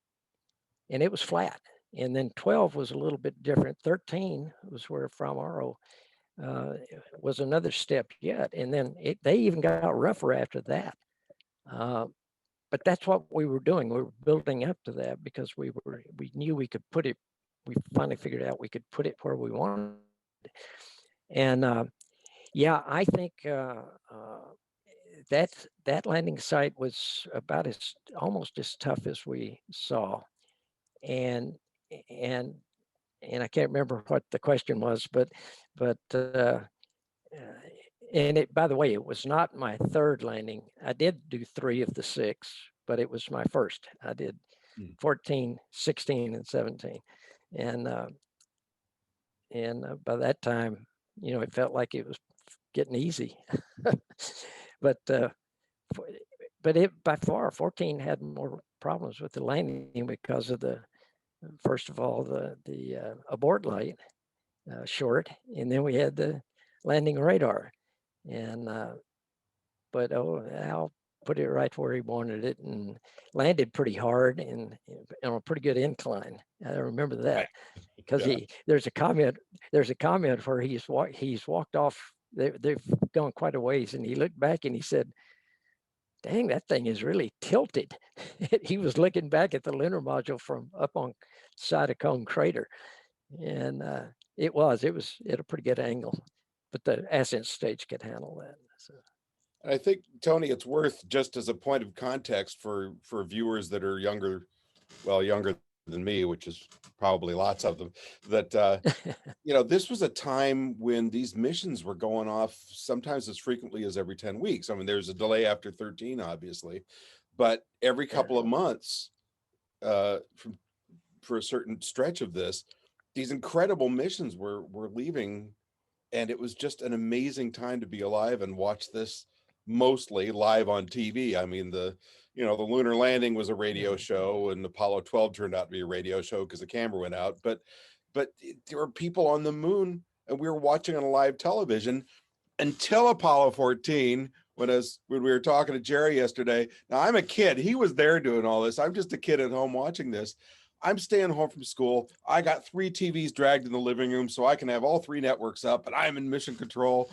it was flat. And then 12 was a little bit different. 13 was where From Arrow was another step yet. And then they even got rougher after that. But that's what we were doing. We were building up to that because we knew we could put it. We finally figured out we could put it where we wanted. And I think that landing site was about almost as tough as we saw. And I can't remember what the question was, but and it, by the way, it was not my 3rd landing. I did do 3 of the 6, but it was my 1st. I did 14, 16, and 17. And by that time, it felt like it was getting easy. But it by far, 14 had more problems with the landing because of first of all, the abort light short, and then we had the landing radar. And but Al put it right where he wanted it, and landed pretty hard and on a pretty good incline. I remember that because Yeah. there's a comment where he's walked off. They've gone quite a ways, and he looked back and he said, "Dang, that thing is really tilted." He was looking back at the lunar module from up on side of Cone Crater, and it was at a pretty good angle, but the ascent stage could handle that. So. And I think, Tony, it's worth, just as a point of context for viewers that are younger than me, which is probably lots of them, that this was a time when these missions were going off sometimes as frequently as every 10 weeks. I mean, there's a delay after 13, obviously, but every couple of months, for a certain stretch of this, these incredible missions were leaving, and it was just an amazing time to be alive and watch this mostly live on TV. I mean, the lunar landing was a radio show, and Apollo 12 turned out to be a radio show because the camera went out. But there were people on the moon, and we were watching on live television until Apollo 14. When we were talking to Jerry yesterday, now I'm a kid. He was there doing all this. I'm just a kid at home watching this. I'm staying home from school. I got 3 TVs dragged in the living room so I can have all 3 networks up, and I'm in mission control.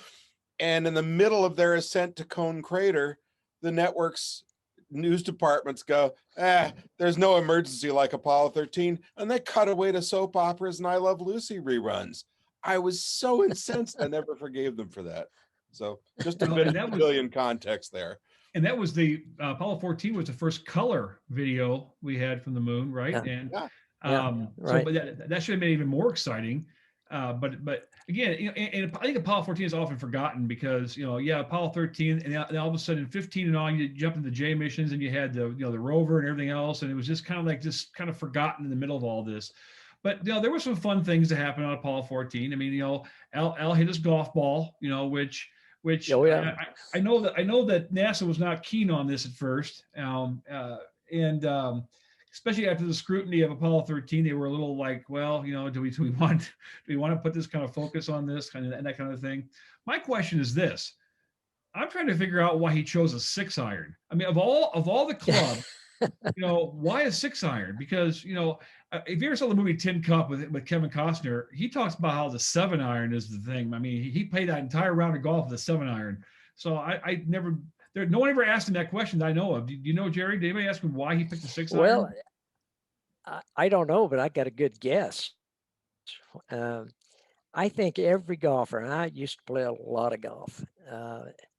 And in the middle of their ascent to Cone Crater, the network's news departments go, there's no emergency like Apollo 13. And they cut away to soap operas and I Love Lucy reruns. I was so incensed. I never forgave them for that. So just a bit of civilian context there. And that was the Apollo 14 was the first color video we had from the moon, right? Yeah. And right. So, but that should have been even more exciting. But again, and I think Apollo 14 is often forgotten because Apollo 13, and then all of a sudden in 15 and on, you jump into the J missions, and you had the rover and everything else, and it was just kind of forgotten in the middle of all this. But there were some fun things that happened on Apollo 14. I mean, Al hit his golf ball, which I know that NASA was not keen on this at first, especially after the scrutiny of Apollo 13, they were a little like, well, do we want to put this kind of focus on this and that kind of thing? My question is this: I'm trying to figure out why he chose a 6-iron. I mean, of all the club, why a 6-iron? Because if you ever saw the movie Tin Cup with Kevin Costner, he talks about how the 7-iron is the thing. I mean, he played that entire round of golf with a 7-iron. So no one ever asked him that question that I know of. Do you know, Jerry? Did anybody ask him why he picked the 6-iron? Well, I don't know, but I got a good guess. I think every golfer, and I used to play a lot of golf,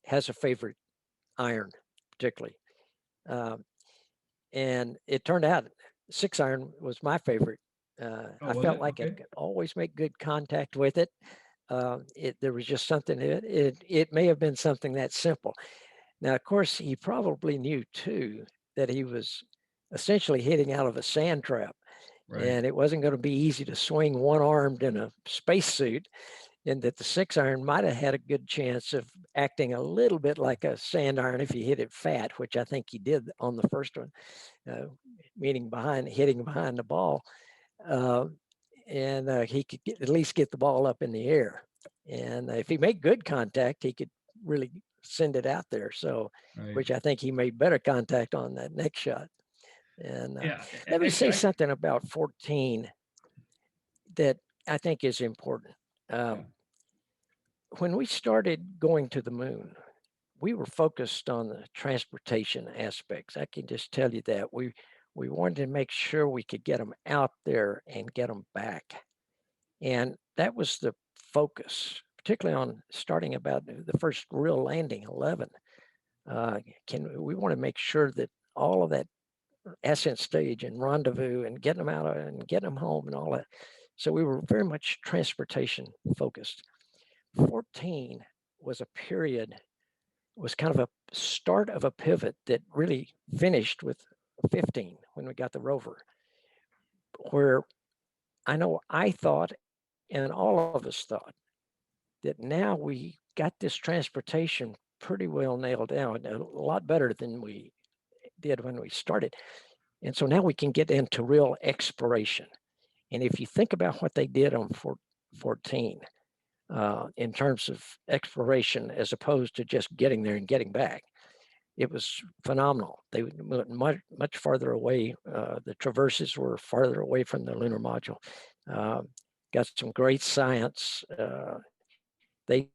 has a favorite iron, particularly. And it turned out 6-iron was my favorite. I felt like I could always make good contact with it. There was just something in it. It may have been something that simple. Now, of course, he probably knew too that he was essentially hitting out of a sand trap, right. And it wasn't going to be easy to swing one-armed in a spacesuit, and that the 6-iron might have had a good chance of acting a little bit like a sand iron if you hit it fat, which I think he did on the first one, meaning hitting behind the ball. And he could at least get the ball up in the air. And if he made good contact, he could really send it out there. So, right. Which I think he made better contact on that next shot. And let me say something about 14 that I think is important. When we started going to the moon, we were focused on the transportation aspects. I can just tell you that we wanted to make sure we could get them out there and get them back. And that was the focus, particularly on starting about the first real landing, 11. We want to make sure that all of that ascent stage and rendezvous and getting them out and getting them home and all that. So we were very much transportation focused. 14 was a period, was kind of a start of a pivot that really finished with 15 when we got the rover, where I thought, and all of us thought, that now we got this transportation pretty well nailed down, a lot better than we did when we started. And so now we can get into real exploration. And if you think about what they did on 14 in terms of exploration, as opposed to just getting there and getting back, it was phenomenal. They went much farther away. The traverses were farther away from the lunar module. Got some great science. They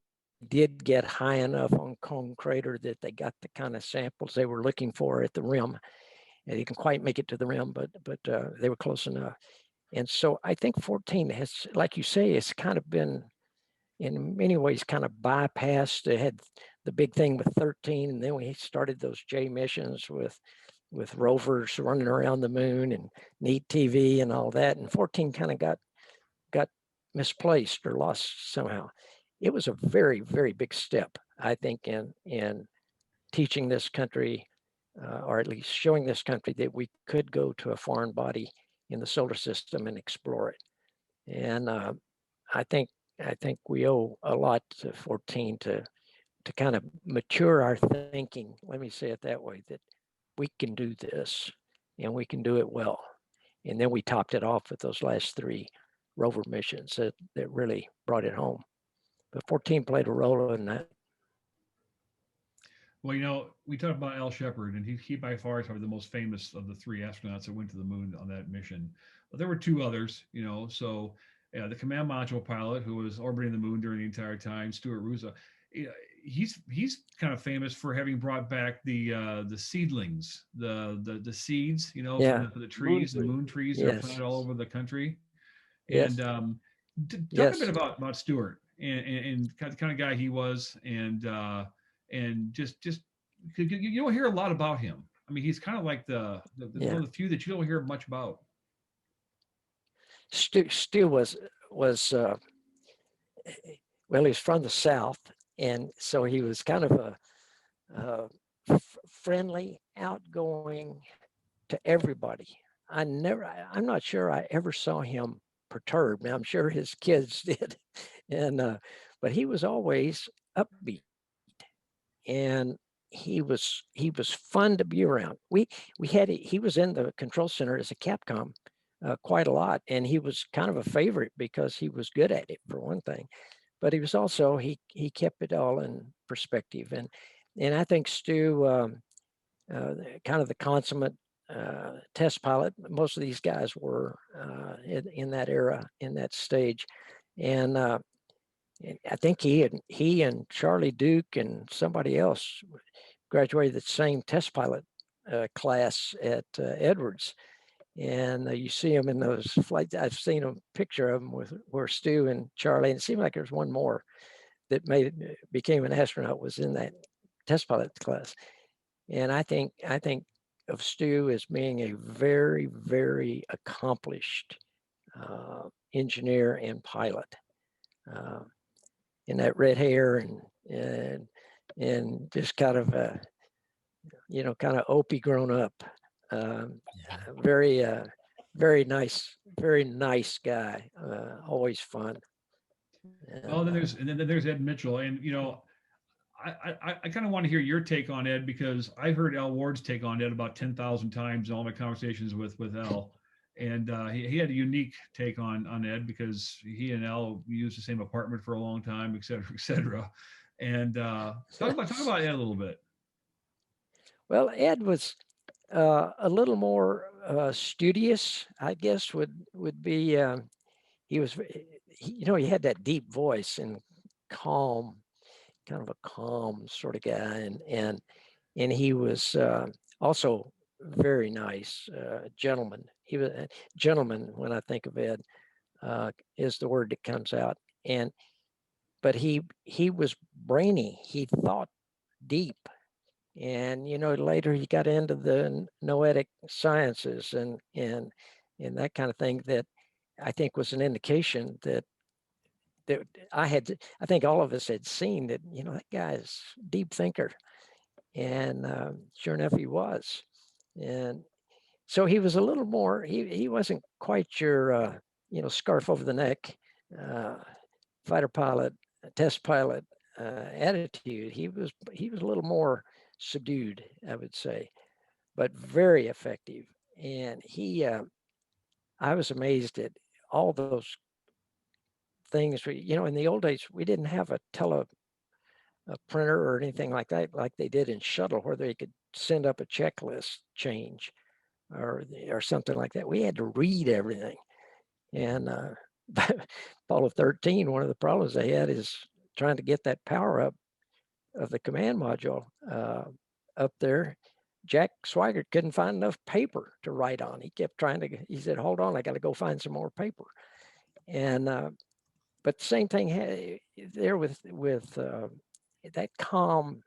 did get high enough on Cone Crater that they got the kind of samples they were looking for at the rim. And they didn't quite make it to the rim, but they were close enough. And so I think 14 has, like you say, it's kind of been in many ways kind of bypassed. They had the big thing with 13, and then we started those J missions with rovers running around the moon and neat TV and all that. And 14 kind of got misplaced or lost somehow. It was a very, very big step, I think, in teaching this country, or at least showing this country that we could go to a foreign body in the solar system and explore it. And I think we owe a lot to 14 to kind of mature our thinking. Let me say it that way, that we can do this and we can do it well. And then we topped it off with those last 3 rover missions that really brought it home. But 14 played a role in that. Well, you know, we talked about Al Shepard, and he by far is probably the most famous of the 3 astronauts that went to the moon on that mission. But there were 2 others, you know. So the command module pilot who was orbiting the moon during the entire time, Stuart Russo, he's kind of famous for having brought back the seedlings, the seeds, you know, Yeah. for the trees, the moon trees that are planted all over the country. Yes. And talk a bit about Stuart and the kind of guy he was, and just you don't hear a lot about him. I mean, he's kind of like the one of the few that you don't hear much about. Stu was well, he's from the South, and so he was kind of a friendly, outgoing to everybody. I'm not sure I ever saw him perturbed. Now I'm sure his kids did, and but he was always upbeat, and he was fun to be around. He was in the control center as a Capcom quite a lot, and he was kind of a favorite because he was good at it, for one thing. But he was also he kept it all in perspective, and I think Stu, kind of the consummate test pilot. Most of these guys were in that era, in that stage, and I think he and Charlie Duke and somebody else graduated the same test pilot class at Edwards. And you see them in those flights. I've seen a picture of them where Stu and Charlie, and it seemed like there's one more that became an astronaut, was in that test pilot class. And I think of Stu as being a very, very accomplished engineer and pilot. In that red hair and just kind of kind of opie grown up. Very nice guy. Always fun. Well, then there's Ed Mitchell, and you know, I kind of want to hear your take on Ed, because I've heard Al Ward's take on Ed about 10,000 times in all my conversations with Al, and he had a unique take on Ed because he and Al used the same apartment for a long time, et cetera, et cetera. And talk about Ed a little bit. Well, Ed was a little more studious, I guess would be. He was, he had that deep voice and calm, kind of a calm sort of guy, and he was also very nice, gentleman. He was a gentleman. When I think of Ed, is the word that comes out. But he was brainy. He thought deep. And later he got into the noetic sciences and that kind of thing that I think was an indication that I think all of us had seen that that guy is a deep thinker, and sure enough he was. And so he was a little more. He wasn't quite your scarf over the neck fighter pilot, test pilot attitude. He was a little more subdued, I would say, but very effective. And I was amazed at all those things. In the old days, we didn't have a a printer or anything like that, like they did in shuttle, where they could send up a checklist change or something like that. We had to read everything. And Apollo 13, one of the problems they had is trying to get that power up of the command module up there. Jack Swigert couldn't find enough paper to write on. He kept trying to, he said, hold on, I got to go find some more paper. And, but the same thing there with that calm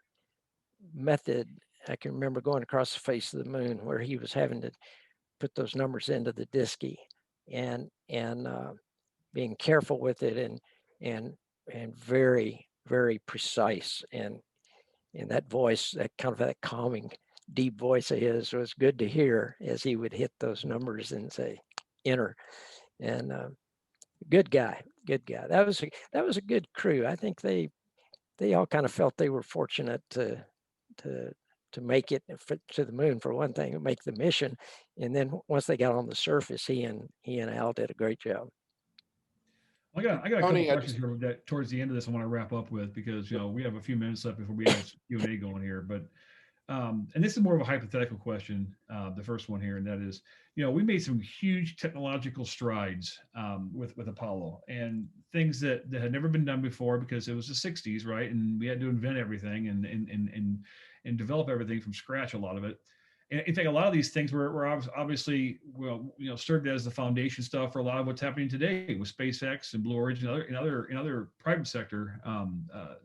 method. I can remember going across the face of the moon where he was having to put those numbers into the diski and being careful with it and very, very precise. And that voice, that kind of that calming, deep voice of his was good to hear as he would hit those numbers and say, enter. And good guy. That was a good crew. I think they all kind of felt they were fortunate to make it to the moon, for one thing, make the mission. And then once they got on the surface, he and Al did a great job. I got a couple Tony, questions here that towards the end of this I want to wrap up with, because we have a few minutes left before we have Q&A going here. But and this is more of a hypothetical question, the first one here, and that is, we made some huge technological strides with Apollo, and things that had never been done before, because it was the 60s, right? And we had to invent everything and develop everything from scratch, a lot of it. And I think a lot of these things were obviously, served as the foundation stuff for a lot of what's happening today with SpaceX and Blue Origin and other private sector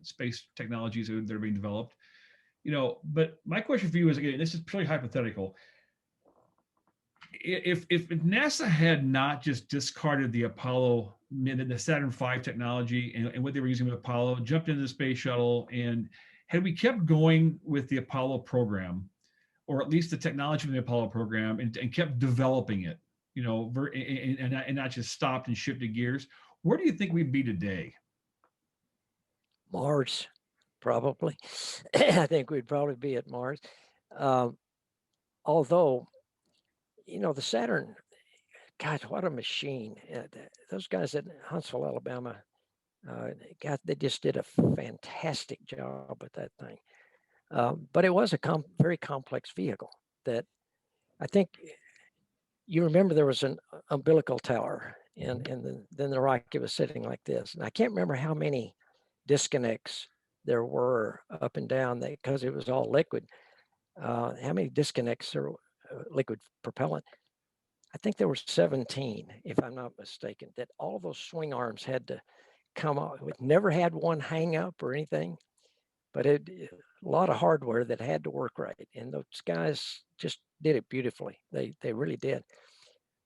space technologies that are being developed. But my question for you is, again, this is purely hypothetical. If NASA had not just discarded the Apollo, the Saturn V technology and what they were using with Apollo, jumped into the space shuttle, and had we kept going with the Apollo program, or at least the technology from the Apollo program, and kept developing it, and not just stopped and shifted gears, where do you think we'd be today? Mars, probably. I think we'd probably be at Mars. Although, the Saturn, God, what a machine. Those guys at Huntsville, Alabama, they just did a fantastic job with that thing. But it was a very complex vehicle that I think you remember there was an umbilical tower, and then the rocket was sitting like this. And I can't remember how many disconnects there were up and down because it was all liquid. How many disconnects are liquid propellant? I think there were 17, if I'm not mistaken, that all those swing arms had to come out. We never had one hang up or anything, but a lot of hardware that had to work right. And those guys just did it beautifully. They really did.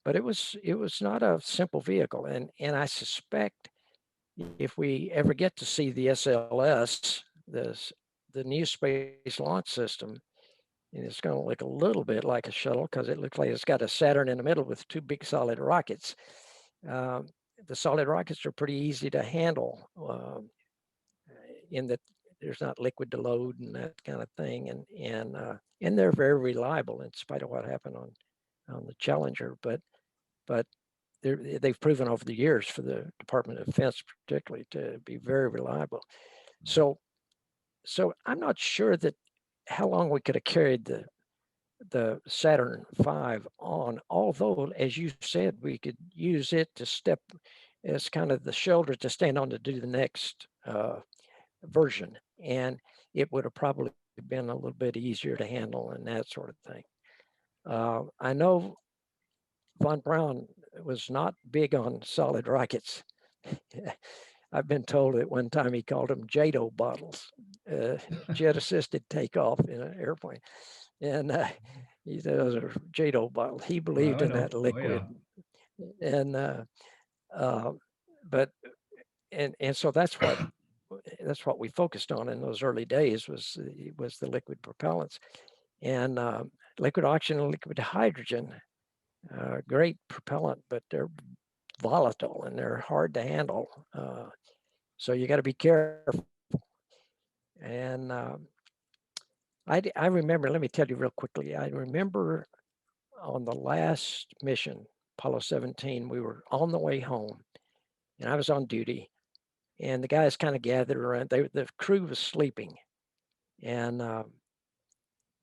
But it was not a simple vehicle. And I suspect if we ever get to see the SLS, the new Space Launch System, and it's going to look a little bit like a shuttle because it looks like it's got a Saturn in the middle with two big solid rockets. The solid rockets are pretty easy to handle in that there's not liquid to load and that kind of thing, and they're very reliable in spite of what happened on the Challenger. But they've proven over the years for the Department of Defense, particularly, to be very reliable. So I'm not sure that how long we could have carried the Saturn V on, although, as you said, we could use it to step as kind of the shoulder to stand on to do the next version. And it would have probably been a little bit easier to handle and that sort of thing. I know von Braun was not big on solid rockets. I've been told at one time he called them JATO bottles, jet-assisted takeoff in an airplane. And he said those are JATO bottles. He believed in that liquid. Oh, yeah. And so that's what we focused on in those early days was the liquid propellants. And liquid oxygen and liquid hydrogen, great propellant, but they're volatile and they're hard to handle. So you got to be careful. And I remember, let me tell you real quickly, I remember on the last mission, Apollo 17, we were on the way home and I was on duty. and the guys kind of gathered around. The crew was sleeping, and I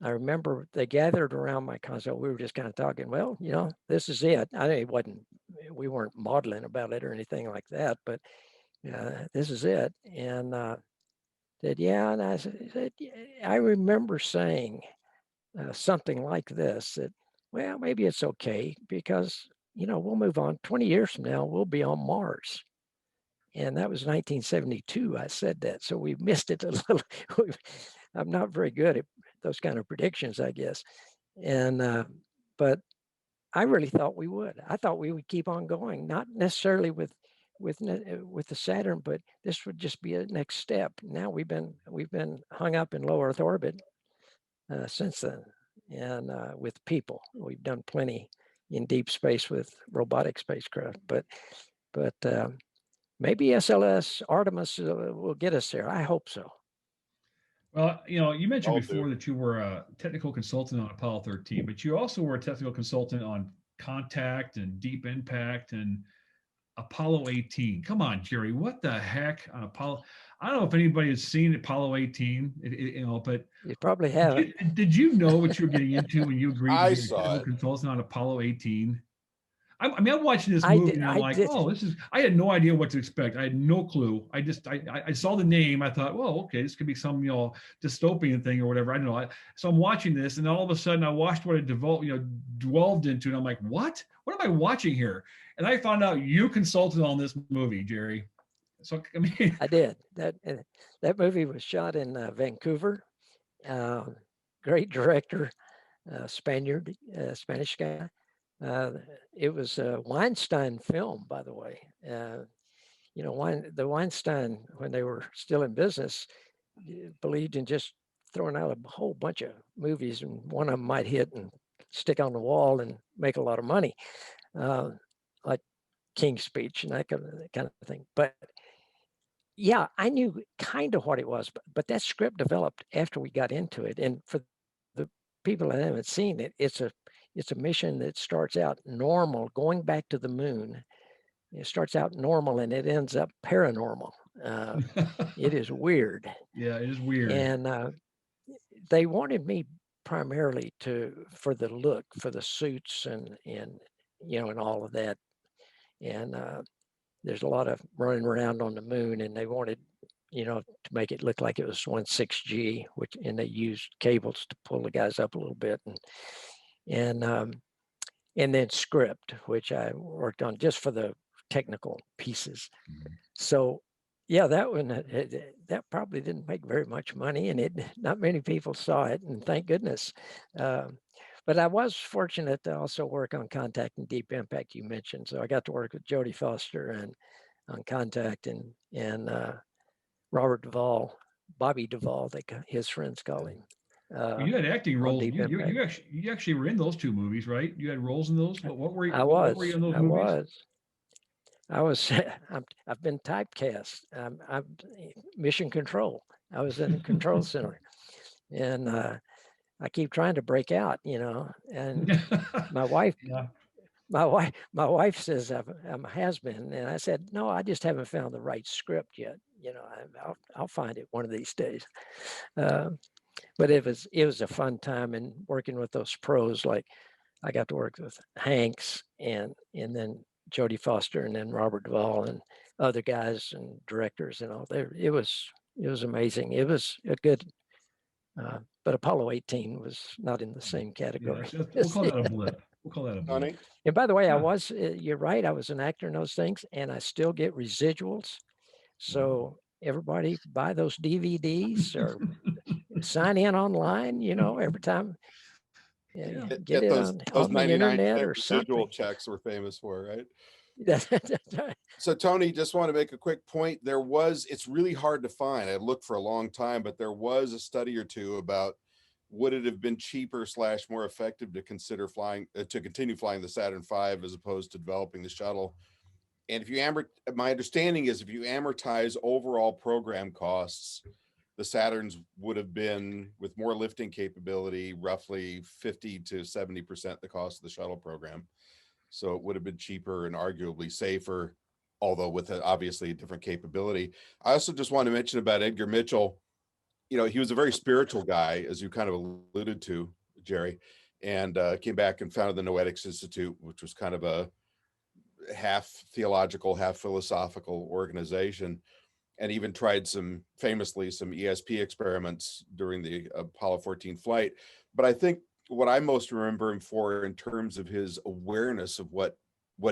remember they gathered around my console. We were just kind of talking. Well, this is it. We weren't maudlin about it or anything like that, but this is it. And said, yeah. And I said, I remember saying something like this, that, well, maybe it's okay because, we'll move on. 20 years from now, we'll be on Mars. And that was 1972. I said that. So we missed it a little. I'm not very good at those kind of predictions, I guess. And, but I really thought we would. I thought we would keep on going, not necessarily with the Saturn, but this would just be a next step. Now we've been hung up in low Earth orbit since then, and with people, we've done plenty in deep space with robotic spacecraft. But maybe SLS Artemis will get us there. I hope so. Well, you mentioned All before do. that you were a technical consultant on Apollo 13, but you also were a technical consultant on Contact and Deep Impact and Apollo 18. Come on, Jerry, what the heck on Apollo? I don't know if anybody has seen Apollo 18, but You probably haven't. did you know what you were getting into when you agreed to I be a saw technical it. consultant on Apollo 18? I'm watching this movie and I'm like, oh, I had no idea what to expect. I had no clue. I saw the name. I thought, well, okay, this could be some, dystopian thing or whatever. I don't know. So I'm watching this and all of a sudden I watched what it dwelled into. And I'm like, what am I watching here? And I found out you consulted on this movie, Jerry. So, I mean, I did. That movie was shot in Vancouver. Great director, Spaniard, Spanish guy. It was a Weinstein film, by the way. The Weinstein, when they were still in business, believed in just throwing out a whole bunch of movies, and one of them might hit and stick on the wall and make a lot of money, like King's Speech and that kind of thing. But yeah, I knew kind of what it was, but that script developed after we got into it. And for the people that haven't seen it, it's a mission that starts out normal, going back to the moon. It starts out normal and it ends up paranormal. It is weird. yeah, it is weird. And they wanted me primarily for the look, for the suits and all of that. And there's a lot of running around on the moon, and they wanted, to make it look like it was 16G, and they used cables to pull the guys up a little bit, and then script, which I worked on just for the technical pieces. Mm-hmm. So yeah, that one, that probably didn't make very much money, and not many people saw it, and thank goodness. But I was fortunate to also work on Contact and Deep Impact, you mentioned. So I got to work with Jodie Foster and on Contact, and Robert Duvall, Bobby Duvall, his friends call him. You had acting roles. You actually were in those two movies, right? You had roles in those. What were you? What were you in those movies? I've been typecast. I'm Mission Control. I was in the control center, and I keep trying to break out, and my wife, my wife says I'm a has-been, and I said, no, I just haven't found the right script yet. I'll find it one of these days. But it was a fun time, and working with those pros, like I got to work with Hanks and then Jodie Foster and then Robert Duvall and other guys and directors and all there. It was amazing. It was a good. But Apollo 18 was not in the same category. Yeah, we'll call that a blip. Honey? And by the way, you're right, I was an actor in those things, and I still get residuals. So everybody buy those DVDs or sign in online, every time. Get it those on the internet or residual something. checks we're famous for, right? That's right. So Tony, just want to make a quick point. It's really hard to find. I looked for a long time, but there was a study or two about would it have been cheaper / more effective to consider to continue flying the Saturn V as opposed to developing the shuttle. And my understanding is if you amortize overall program costs, the Saturns would have been, with more lifting capability, roughly 50 to 70% the cost of the shuttle program. So it would have been cheaper and arguably safer. although with obviously a different capability. I also just want to mention about Edgar Mitchell. You know, he was a very spiritual guy, as you kind of alluded to, Jerry, and came back and founded the Noetics Institute, which was kind of a half theological, half philosophical organization, and even tried famously some ESP experiments during the Apollo 14 flight. But I think what I most remember him for in terms of his awareness of what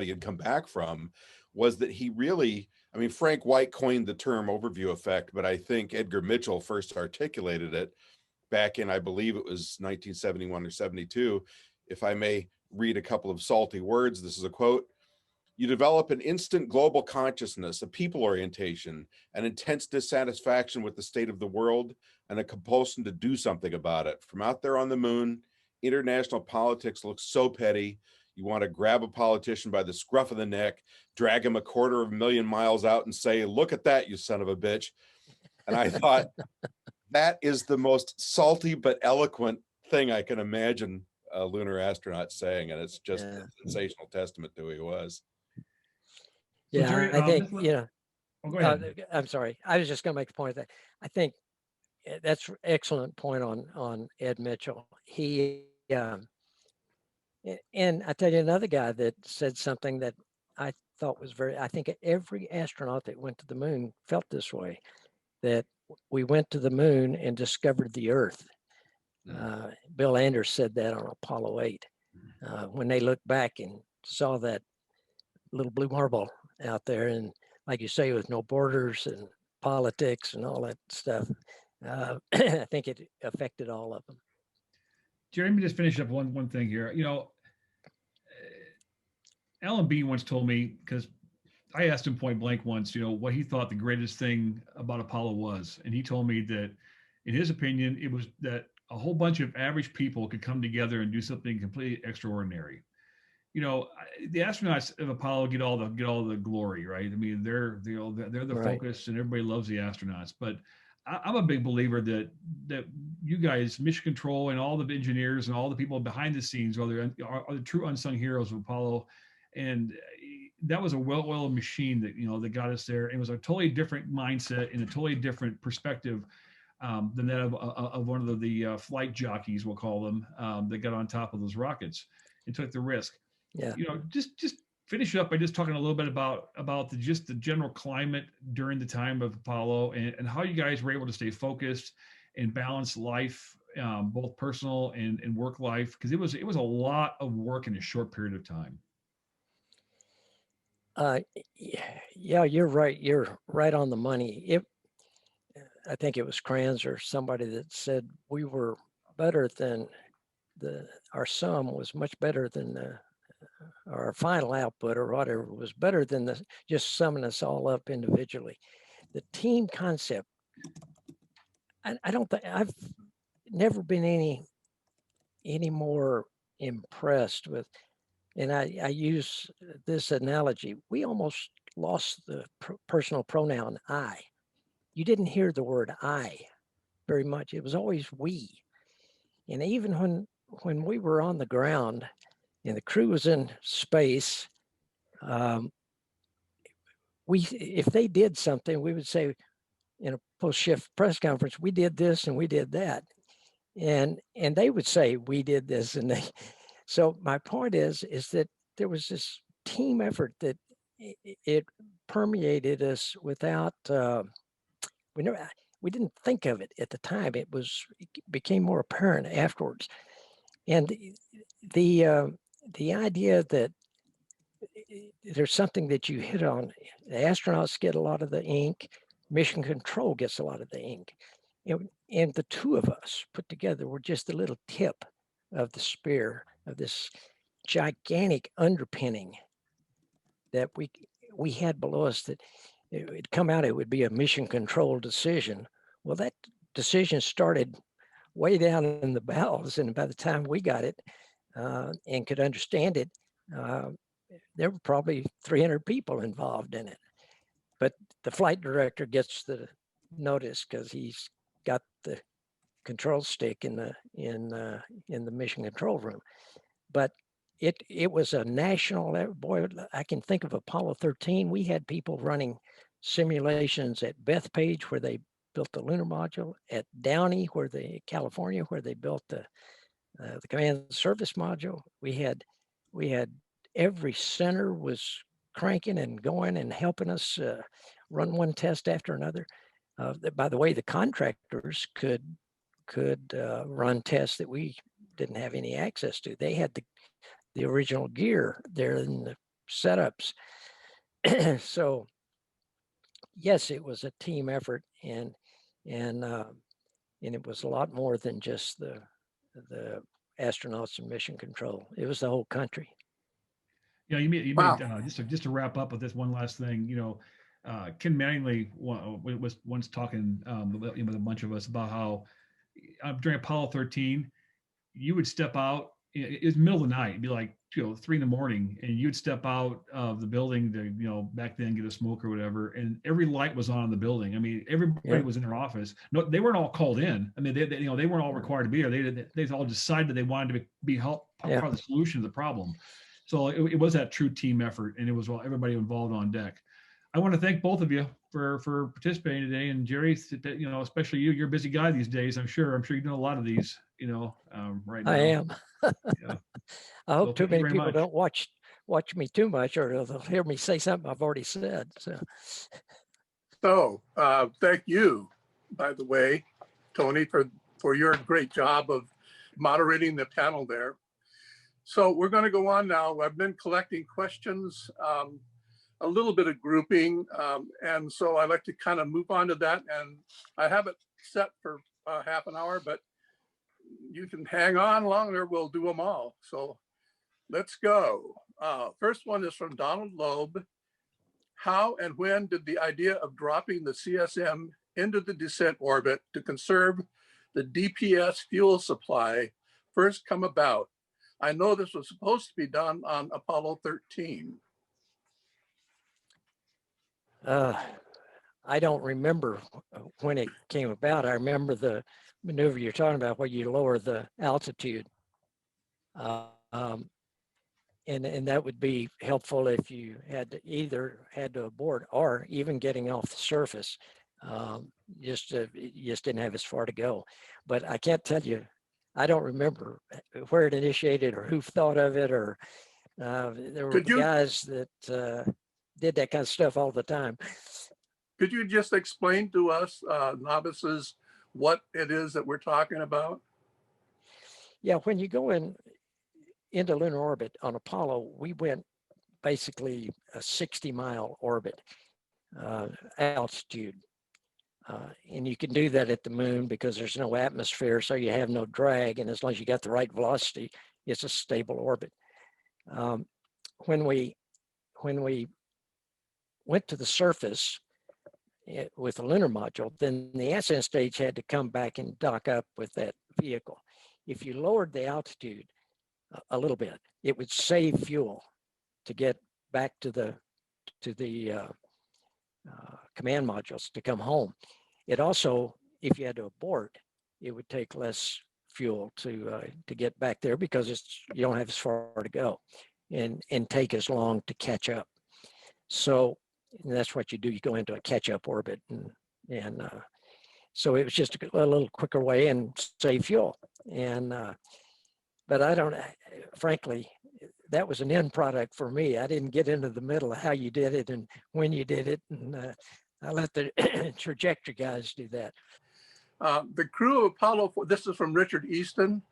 he had come back from was that he really, I mean, Frank White coined the term overview effect, but I think Edgar Mitchell first articulated it back in, I believe it was 1971 or 72. If I may read a couple of salty words, this is a quote: "You develop an instant global consciousness, a people orientation, an intense dissatisfaction with the state of the world, and a compulsion to do something about it. From out there on the moon, international politics looks so petty. You want to grab a politician by the scruff of the neck, drag him 250,000 miles out and say, 'Look at that, you son of a bitch.'" And I thought, that is the most salty but eloquent thing I can imagine a lunar astronaut saying. And it's just a sensational testament to who he was. So Yeah, Jerry, I think, oh, go ahead. I'm sorry. I was just going to make a point that I think that's an excellent point on Ed Mitchell. He, and I tell you another guy that said something that I thought was I think every astronaut that went to the moon felt this way, that we went to the moon and discovered the Earth. Bill Anders said that on Apollo 8, when they looked back and saw that little blue marble out there, and like you say, with no borders and politics and all that stuff. I think it affected all of them. Jerry, let me just finish up one thing here. You know, Alan Bean once told me, because I asked him point blank once, you know, what he thought the greatest thing about Apollo was. And he told me that, in his opinion, it was that a whole bunch of average people could come together and do something completely extraordinary. You know, the astronauts of Apollo get all the glory, right? I mean, they're the Right. focus, and everybody loves the astronauts. But I'm a big believer that you guys, mission control, and all the engineers and all the people behind the scenes are the true unsung heroes of Apollo. And that was a well-oiled machine that got us there. It was a totally different mindset and a totally different perspective than that of one of the flight jockeys, we'll call them, that got on top of those rockets and took the risk. Yeah. You know, just finish up by just talking a little bit about the general climate during the time of Apollo, and how you guys were able to stay focused and balance life, both personal and work life, because it was a lot of work in a short period of time. Yeah, you're right. You're right on the money. I think it was Kranz or somebody that said we were better than our sum was much better than our final output or whatever was better than just summing us all up individually. The team concept, I don't think I've never been any more impressed with, and I use this analogy. We almost lost the personal pronoun I. You didn't hear the word I very much. It was always we. And even when we were on the ground and the crew was in space, if they did something, we would say in a post-shift press conference, we did this and we did that. And they would say, we did this. And so my point is that there was this team effort that it permeated us without, we didn't think of it at the time. It became more apparent afterwards. And the idea that there's something that you hit on, the astronauts get a lot of the ink, mission control gets a lot of the ink. And the two of us put together were just a little tip of the spear of this gigantic underpinning that we had below us, that it would come out, it would be a mission control decision. Well, that decision started way down in the bowels, and by the time we got it and could understand it, there were probably 300 people involved in it. But the flight director gets the notice because he's got the control stick in the mission control room. But it was a national, boy, I can think of Apollo 13. We had people running simulations at Bethpage where they built the lunar module, at Downey, California, where they built the command service module. We had every center was cranking and going and helping us run one test after another. By the way, the contractors could run tests that we didn't have any access to. They had the original gear there in the setups. So yes, it was a team effort, and it was a lot more than just the astronauts and mission control. It was the whole country. Yeah, you Wow. made just to wrap up with this one last thing. Ken Mattingly was once talking with a bunch of us about how during Apollo 13, you would step out. It was middle of the night. It'd be like 3 in the morning, and you'd step out of the building to back then get a smoke or whatever, and every light was on in the building. I mean, everybody was in their office. No, they weren't all called in. I mean, they weren't all required to be there. They all decided they wanted to be part of the solution to the problem. So it was that true team effort, and it was everybody involved on deck. I want to thank both of you for participating today, and Jerry, especially you. You're a busy guy these days. I'm sure you're doing a lot of these, right now. I am. Yeah. I hope too many people much. don't watch me too much, or they'll hear me say something I've already said. So thank you, by the way, Tony, for your great job of moderating the panel there. So we're going to go on now. I've been collecting questions, a little bit of grouping, and so I'd like to kind of move on to that. And I have it set for half an hour, but you can hang on longer. We'll do them all. So let's go. First one is from Donald Loeb. How and when did the idea of dropping the CSM into the descent orbit to conserve the DPS fuel supply first come about? I know this was supposed to be done on Apollo 13. I don't remember when it came about. I remember the maneuver you're talking about where you lower the altitude. And that would be helpful if you had to abort or even getting off the surface. You just didn't have as far to go. But I can't tell you, I don't remember where it initiated or who thought of it, or there were guys that did that kind of stuff all the time. Could you just explain to us novices what it is that we're talking about? Yeah, when you go into lunar orbit on Apollo, we went basically a 60-mile orbit altitude. And you can do that at the moon because there's no atmosphere, so you have no drag. And as long as you got the right velocity, it's a stable orbit. When we went to the surface with the lunar module, then the ascent stage had to come back and dock up with that vehicle. If you lowered the altitude a little bit, it would save fuel to get back to the command modules to come home. It also, if you had to abort, it would take less fuel to get back there because you don't have as far to go, and take as long to catch up. So that's what you do. You go into a catch-up orbit, and so it was just a little quicker way and save fuel. And but frankly, that was an end product for me. I didn't get into the middle of how you did it and when you did it, and I let the trajectory guys do that. The crew of Apollo, this is from Richard Easton.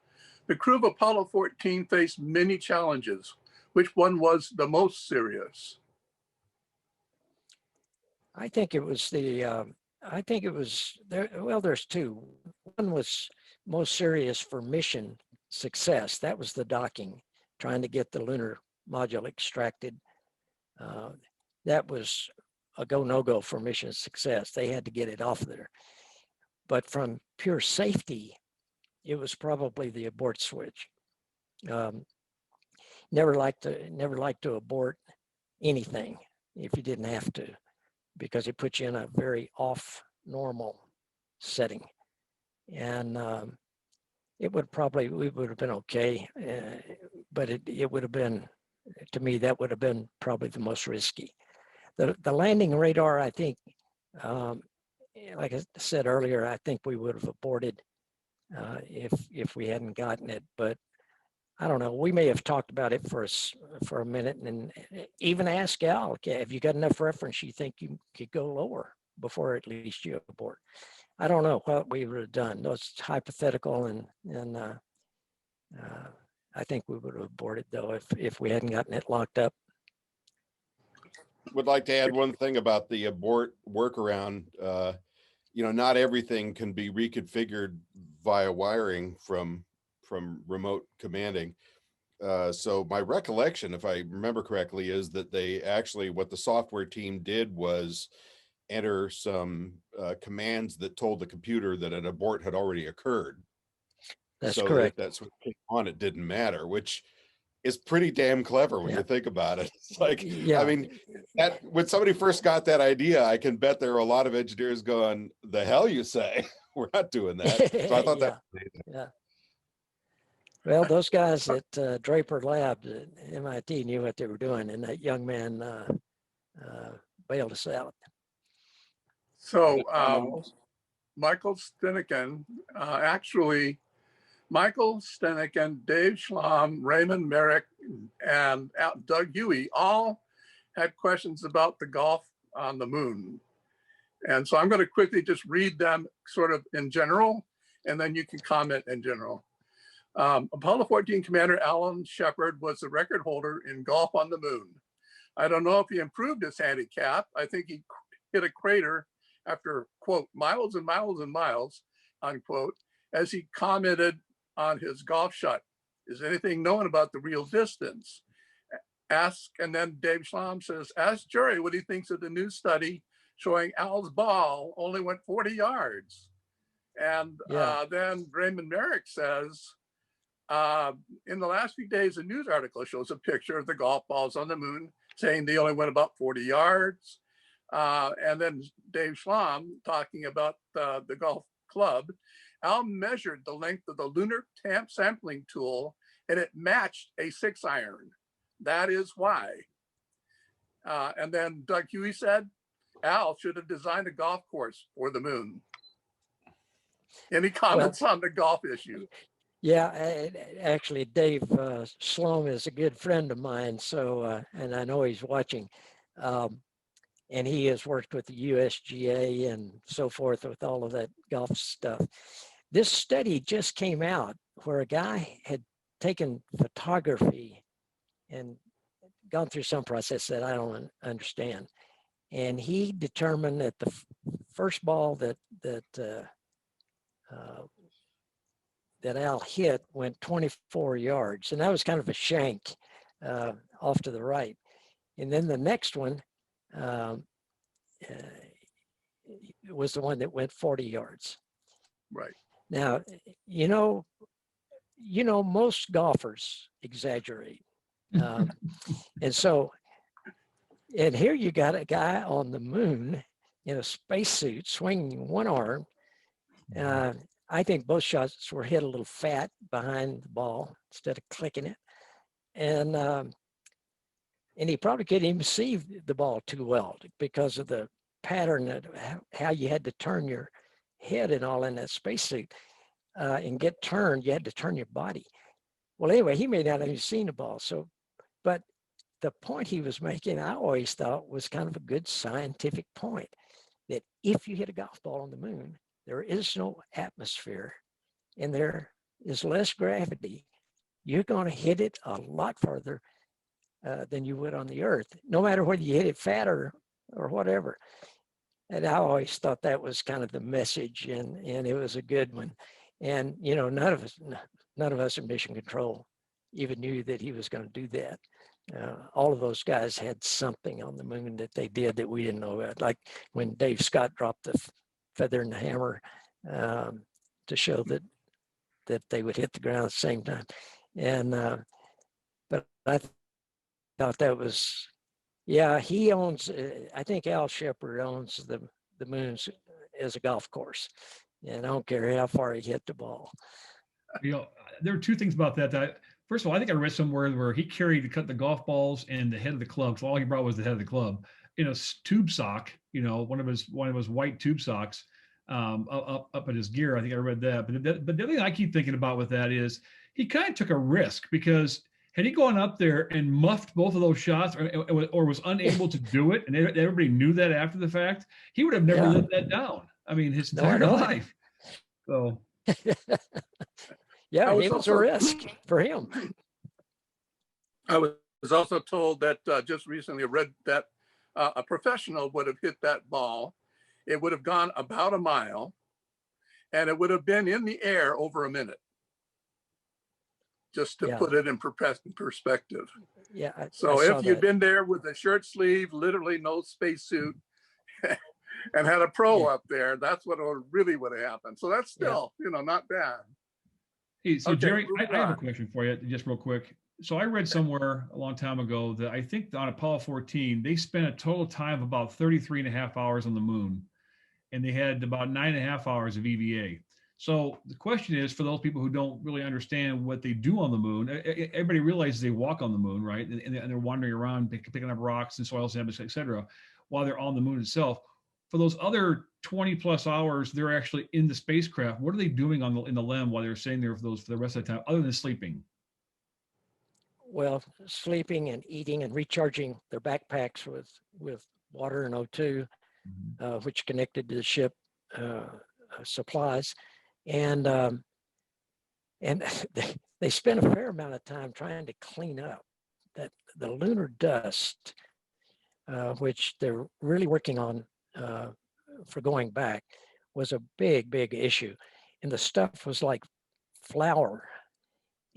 The crew of Apollo 14 faced many challenges. Which one was the most serious? I think it was there's two. One was most serious for mission success. That was the docking, trying to get the lunar module extracted. That was a no-go for mission success. They had to get it off there. But from pure safety, it was probably the abort switch. Never liked to abort anything if you didn't have to, because it puts you in a very off normal setting. And it would probably, we would have been okay. But it would have been, to me, that would have been probably the most risky. The landing radar, I think, like I said earlier, I think we would have aborted if we hadn't gotten it. But I don't know. We may have talked about it for a minute, and even ask Al, okay, have you got enough reference you think you could go lower before at least you abort? I don't know what we would have done. Those hypothetical, and I think we would have aborted though if we hadn't gotten it locked up. Would like to add one thing about the abort workaround. You know, not everything can be reconfigured via wiring from remote commanding. So my recollection, if I remember correctly, is that they actually, what the software team did was enter some commands that told the computer that an abort had already occurred. That's so correct. That's what came on. It didn't matter, which is pretty damn clever when you think about it. It's like, Yeah. I mean, that when somebody first got that idea, I can bet there were a lot of engineers going, "The hell you say? We're not doing that." So I thought that. Yeah. Well, those guys at Draper Labs at MIT knew what they were doing, and that young man bailed us out. So Michael Steniken, actually, Michael Steniken, Dave Schlamm, Raymond Merrick, and Doug Huey all had questions about the golf on the moon. And so I'm going to quickly just read them sort of in general, and then you can comment in general. Apollo 14 Commander Alan Shepard was the record holder in golf on the moon. I don't know if he improved his handicap. I think he hit a crater after, quote, miles and miles and miles, unquote, as he commented on his golf shot. Is anything known about the real distance? And then Dave Schlamm says, ask Jerry what he thinks of the new study showing Al's ball only went 40 yards. And then Raymond Merrick says, in the last few days, a news article shows a picture of the golf balls on the moon saying they only went about 40 yards. And then Dave Schlamm talking about the golf club. Al measured the length of the lunar sampling tool and it matched a 6-iron. That is why. And then Doug Huey said, Al should have designed a golf course for the moon. Any comments on the golf issue? Yeah, actually, Dave Schlamm is a good friend of mine. So, and I know he's watching. And he has worked with the USGA and so forth with all of that golf stuff. This study just came out where a guy had taken photography and gone through some process that I don't understand. And he determined that the first ball that Al hit went 24 yards. And that was kind of a shank off to the right. And then the next one was the one that went 40 yards. Right. Now, you know, most golfers exaggerate. And so, and here you got a guy on the moon in a spacesuit swinging one arm. I think both shots were hit a little fat behind the ball instead of clicking it. And he probably couldn't even see the ball too well because of the pattern of how you had to turn your head and all in that spacesuit. And get turned, you had to turn your body. Well, anyway, he may not have even seen the ball. So, but the point he was making, I always thought was kind of a good scientific point, that if you hit a golf ball on the moon, there is no atmosphere and there is less gravity. You're going to hit it a lot farther than you would on the Earth, no matter whether you hit it fat or whatever. And I always thought that was kind of the message, and it was a good one. And you know, none of us in mission control even knew that he was going to do that. All of those guys had something on the moon that they did that we didn't know about, like when Dave Scott dropped the feather and the hammer to show that they would hit the ground at the same time. And but I thought that was, yeah, he owns, I think Al Shepard owns the moons as a golf course. And I don't care how far he hit the ball. You know, there are two things about that. First of all, I think I read somewhere where he carried to cut the golf balls and the head of the club. So all he brought was the head of the club in a tube sock. You know, one of his white tube socks up at his gear. I think I read that. But the other thing I keep thinking about with that is he kind of took a risk, because had he gone up there and muffed both of those shots, or was unable to do it, and everybody knew that after the fact, he would have never Yeah. lived that down. I mean, his No, I entire know. life. So. Yeah, I was it was a also- risk for him. I was also told that just recently, I read that a professional would have hit that ball. It would have gone about a mile, and it would have been in the air over a minute. Just to Yeah. put it in perspective. Yeah. I So saw if you'd that. been there with a shirt sleeve, literally no spacesuit, and had a pro Yeah. up there, that's what really would have happened. So that's still, not bad. Hey, so Okay, Jerry, moving I have a on. question for you, just real quick. So I read somewhere a long time ago that I think on Apollo 14, they spent a total time of about 33 and a half hours on the moon, and they had about 9.5 hours of EVA. So the question is, for those people who don't really understand what they do on the moon, everybody realizes they walk on the moon, right? And they're wandering around, picking up rocks and soil samples, et cetera, while they're on the moon itself. For those other 20 plus hours, they're actually in the spacecraft. What are they doing in the LEM while they're sitting there for the rest of the time, other than sleeping? Well, sleeping and eating and recharging their backpacks with water and O2, which connected to the ship supplies, and they spent a fair amount of time trying to clean up that the lunar dust, which they're really working on for going back, was a big issue, and the stuff was like flour.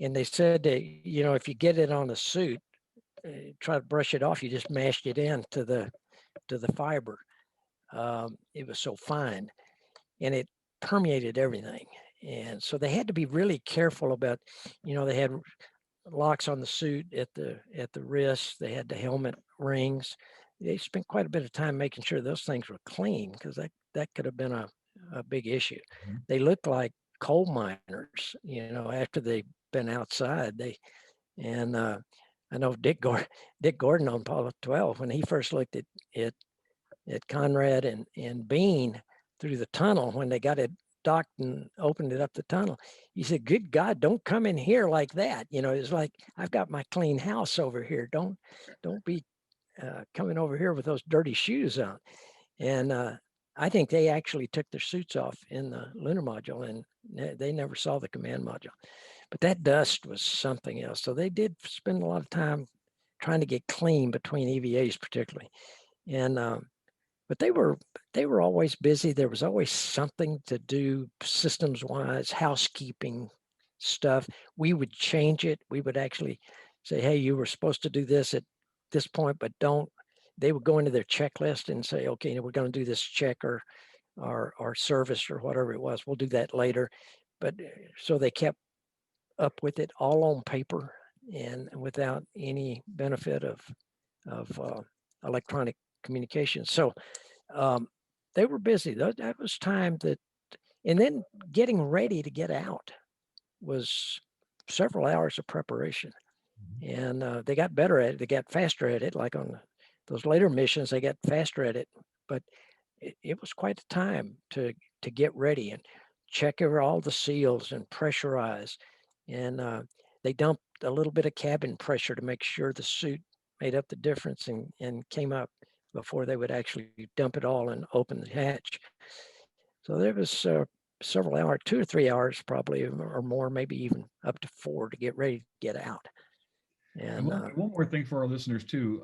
And they said that, if you get it on a suit, try to brush it off, you just mashed it into the fiber. It was so fine, and it permeated everything. And so they had to be really careful about, they had locks on the suit at the wrist. They had the helmet rings. They spent quite a bit of time making sure those things were clean, because that could have been a big issue. Mm-hmm. They looked like coal miners, after they've been outside. I know Dick Gordon on Apollo 12, when he first looked at Conrad and Bean through the tunnel, when they got it docked and opened it up the tunnel, he said, "Good God, don't come in here like that." It's like, I've got my clean house over here. Don't be coming over here with those dirty shoes on. And I think they actually took their suits off in the lunar module, and they never saw the command module. But that dust was something else. So they did spend a lot of time trying to get clean between EVAs, particularly. And but they were always busy. There was always something to do systems-wise, housekeeping stuff. We would change it. We would actually say, "Hey, you were supposed to do this at this point, but don't." They would go into their checklist and say, "Okay, we're going to do this check or service or whatever it was. We'll do that later." But so they kept up with it all on paper and without any benefit of electronic communication. So they were busy. That was time and then getting ready to get out was several hours of preparation. And they got better at it. They got faster at it. Like on those later missions, they got faster at it. But it was quite a time to get ready and check over all the seals and pressurize. And they dumped a little bit of cabin pressure to make sure the suit made up the difference and came up before they would actually dump it all and open the hatch. So there was several hours, 2 or 3 hours probably, or more, maybe even up to 4, to get ready to get out. And one more thing for our listeners too.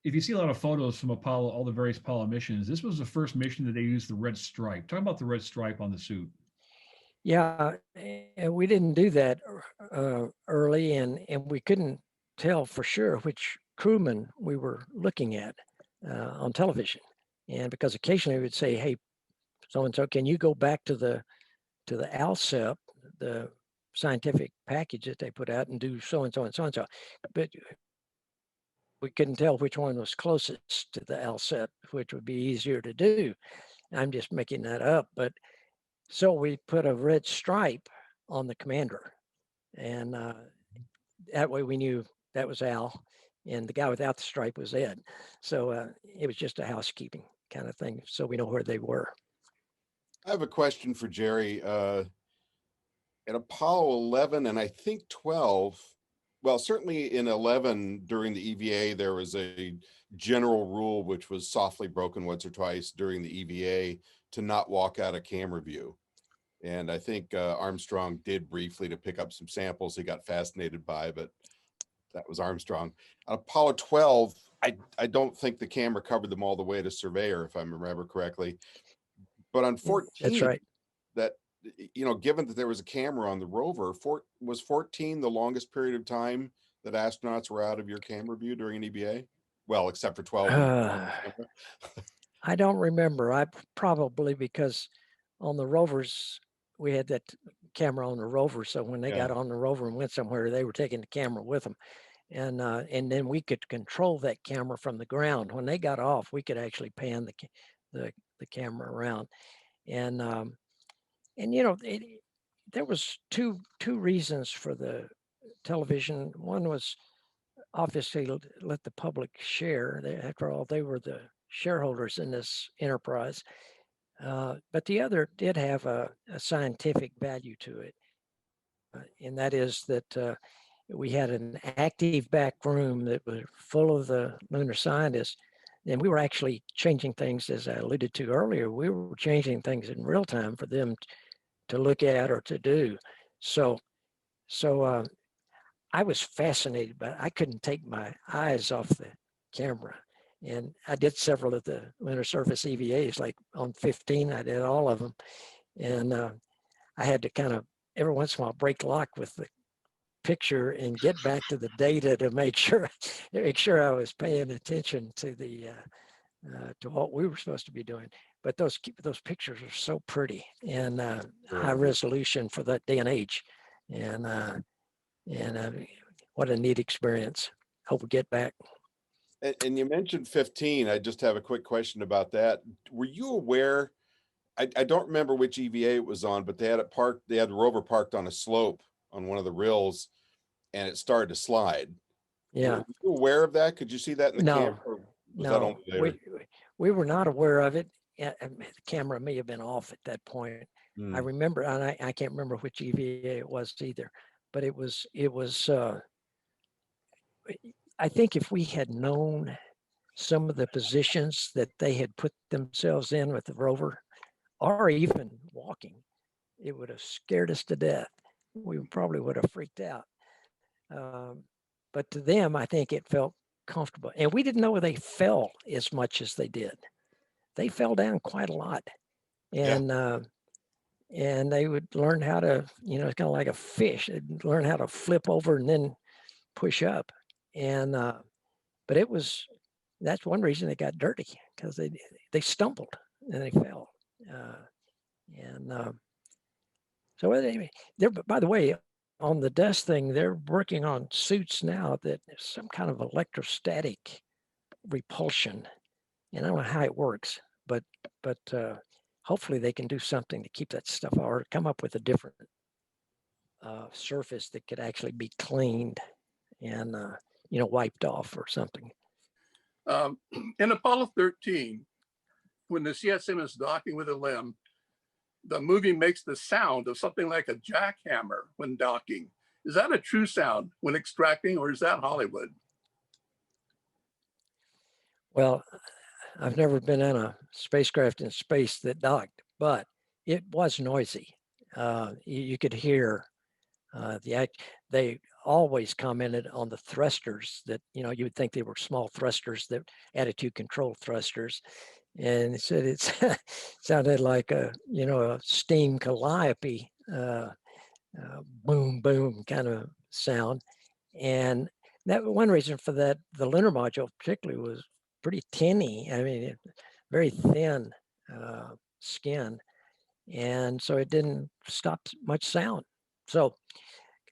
If you see a lot of photos from Apollo, all the various Apollo missions, this was the first mission that they used the red stripe. Talk about the red stripe on the suit. Yeah, and we didn't do that early, and we couldn't tell for sure which crewman we were looking at on television. And because occasionally we would say, "Hey, so-and-so, can you go back to the ALSEP, the scientific package that they put out, and do so-and-so and so-and-so?" But we couldn't tell which one was closest to the ALSEP, which would be easier to do. I'm just making that up. But so we put a red stripe on the commander. And that way we knew that was Al, and the guy without the stripe was Ed. So it was just a housekeeping kind of thing, so we know where they were. I have a question for Jerry. At Apollo 11 and I think 12, well, certainly in 11 during the EVA, there was a general rule which was softly broken once or twice during the EVA to not walk out of camera view. And I think Armstrong did briefly to pick up some samples he got fascinated by, but that was Armstrong. On Apollo 12, I don't think the camera covered them all the way to Surveyor, if I remember correctly. But on 14, That's right. that, given that there was a camera on the rover, was 14 the longest period of time that astronauts were out of your camera view during an EVA? Well, except for 12. I don't remember. I probably, because on the rovers, we had that camera on the rover. So when they got on the rover and went somewhere, they were taking the camera with them. And then we could control that camera from the ground. When they got off, we could actually pan the camera around. And there was two reasons for the television. One was obviously let the public share. After all, they were the shareholders in this enterprise. But the other did have a scientific value to it. And that is that we had an active back room that was full of the lunar scientists. And we were actually changing things, as I alluded to earlier. We were changing things in real time for them to look at or to do. So I was fascinated, but I couldn't take my eyes off the camera. And I did several of the lunar surface EVAs, like on 15, I did all of them. And I had to kind of every once in a while break lock with the picture and get back to the data to make sure I was paying attention to to what we were supposed to be doing. But those pictures are so pretty and high resolution for that day and age, and what a neat experience. Hope we get back. And you mentioned 15. I just have a quick question about that. Were you aware? I don't remember which EVA it was on, but they had it parked. They had the rover parked on a slope on one of the rills, and it started to slide. Yeah. Were you aware of that? Could you see that in the camera? Or was that only later? We were not aware of it. The camera may have been off at that point. I remember, and I can't remember which EVA it was either, but it was. I think if we had known some of the positions that they had put themselves in with the rover, or even walking, it would have scared us to death. We probably would have freaked out. But to them, I think it felt comfortable. And we didn't know they fell as much as they did. They fell down quite a lot. And and they would learn how to, it's kind of like a fish. They'd learn how to flip over and then push up. And but that's one reason they got dirty, because they stumbled and they fell. So anyway, by the way, on the dust thing, they're working on suits now that there's some kind of electrostatic repulsion. And I don't know how it works, but hopefully they can do something to keep that stuff, or come up with a different surface that could actually be cleaned and wiped off or something. In Apollo 13, when the CSM is docking with a LEM, the movie makes the sound of something like a jackhammer when docking. Is that a true sound when extracting, or is that Hollywood? Well, I've never been in a spacecraft in space that docked, but it was noisy. You could hear they always commented on the thrusters that, you would think they were small thrusters, that attitude control thrusters. And it said it sounded like a steam calliope, boom, boom kind of sound. And that one reason for that, the lunar module particularly was pretty tinny. I mean, very thin skin. And so it didn't stop much sound. So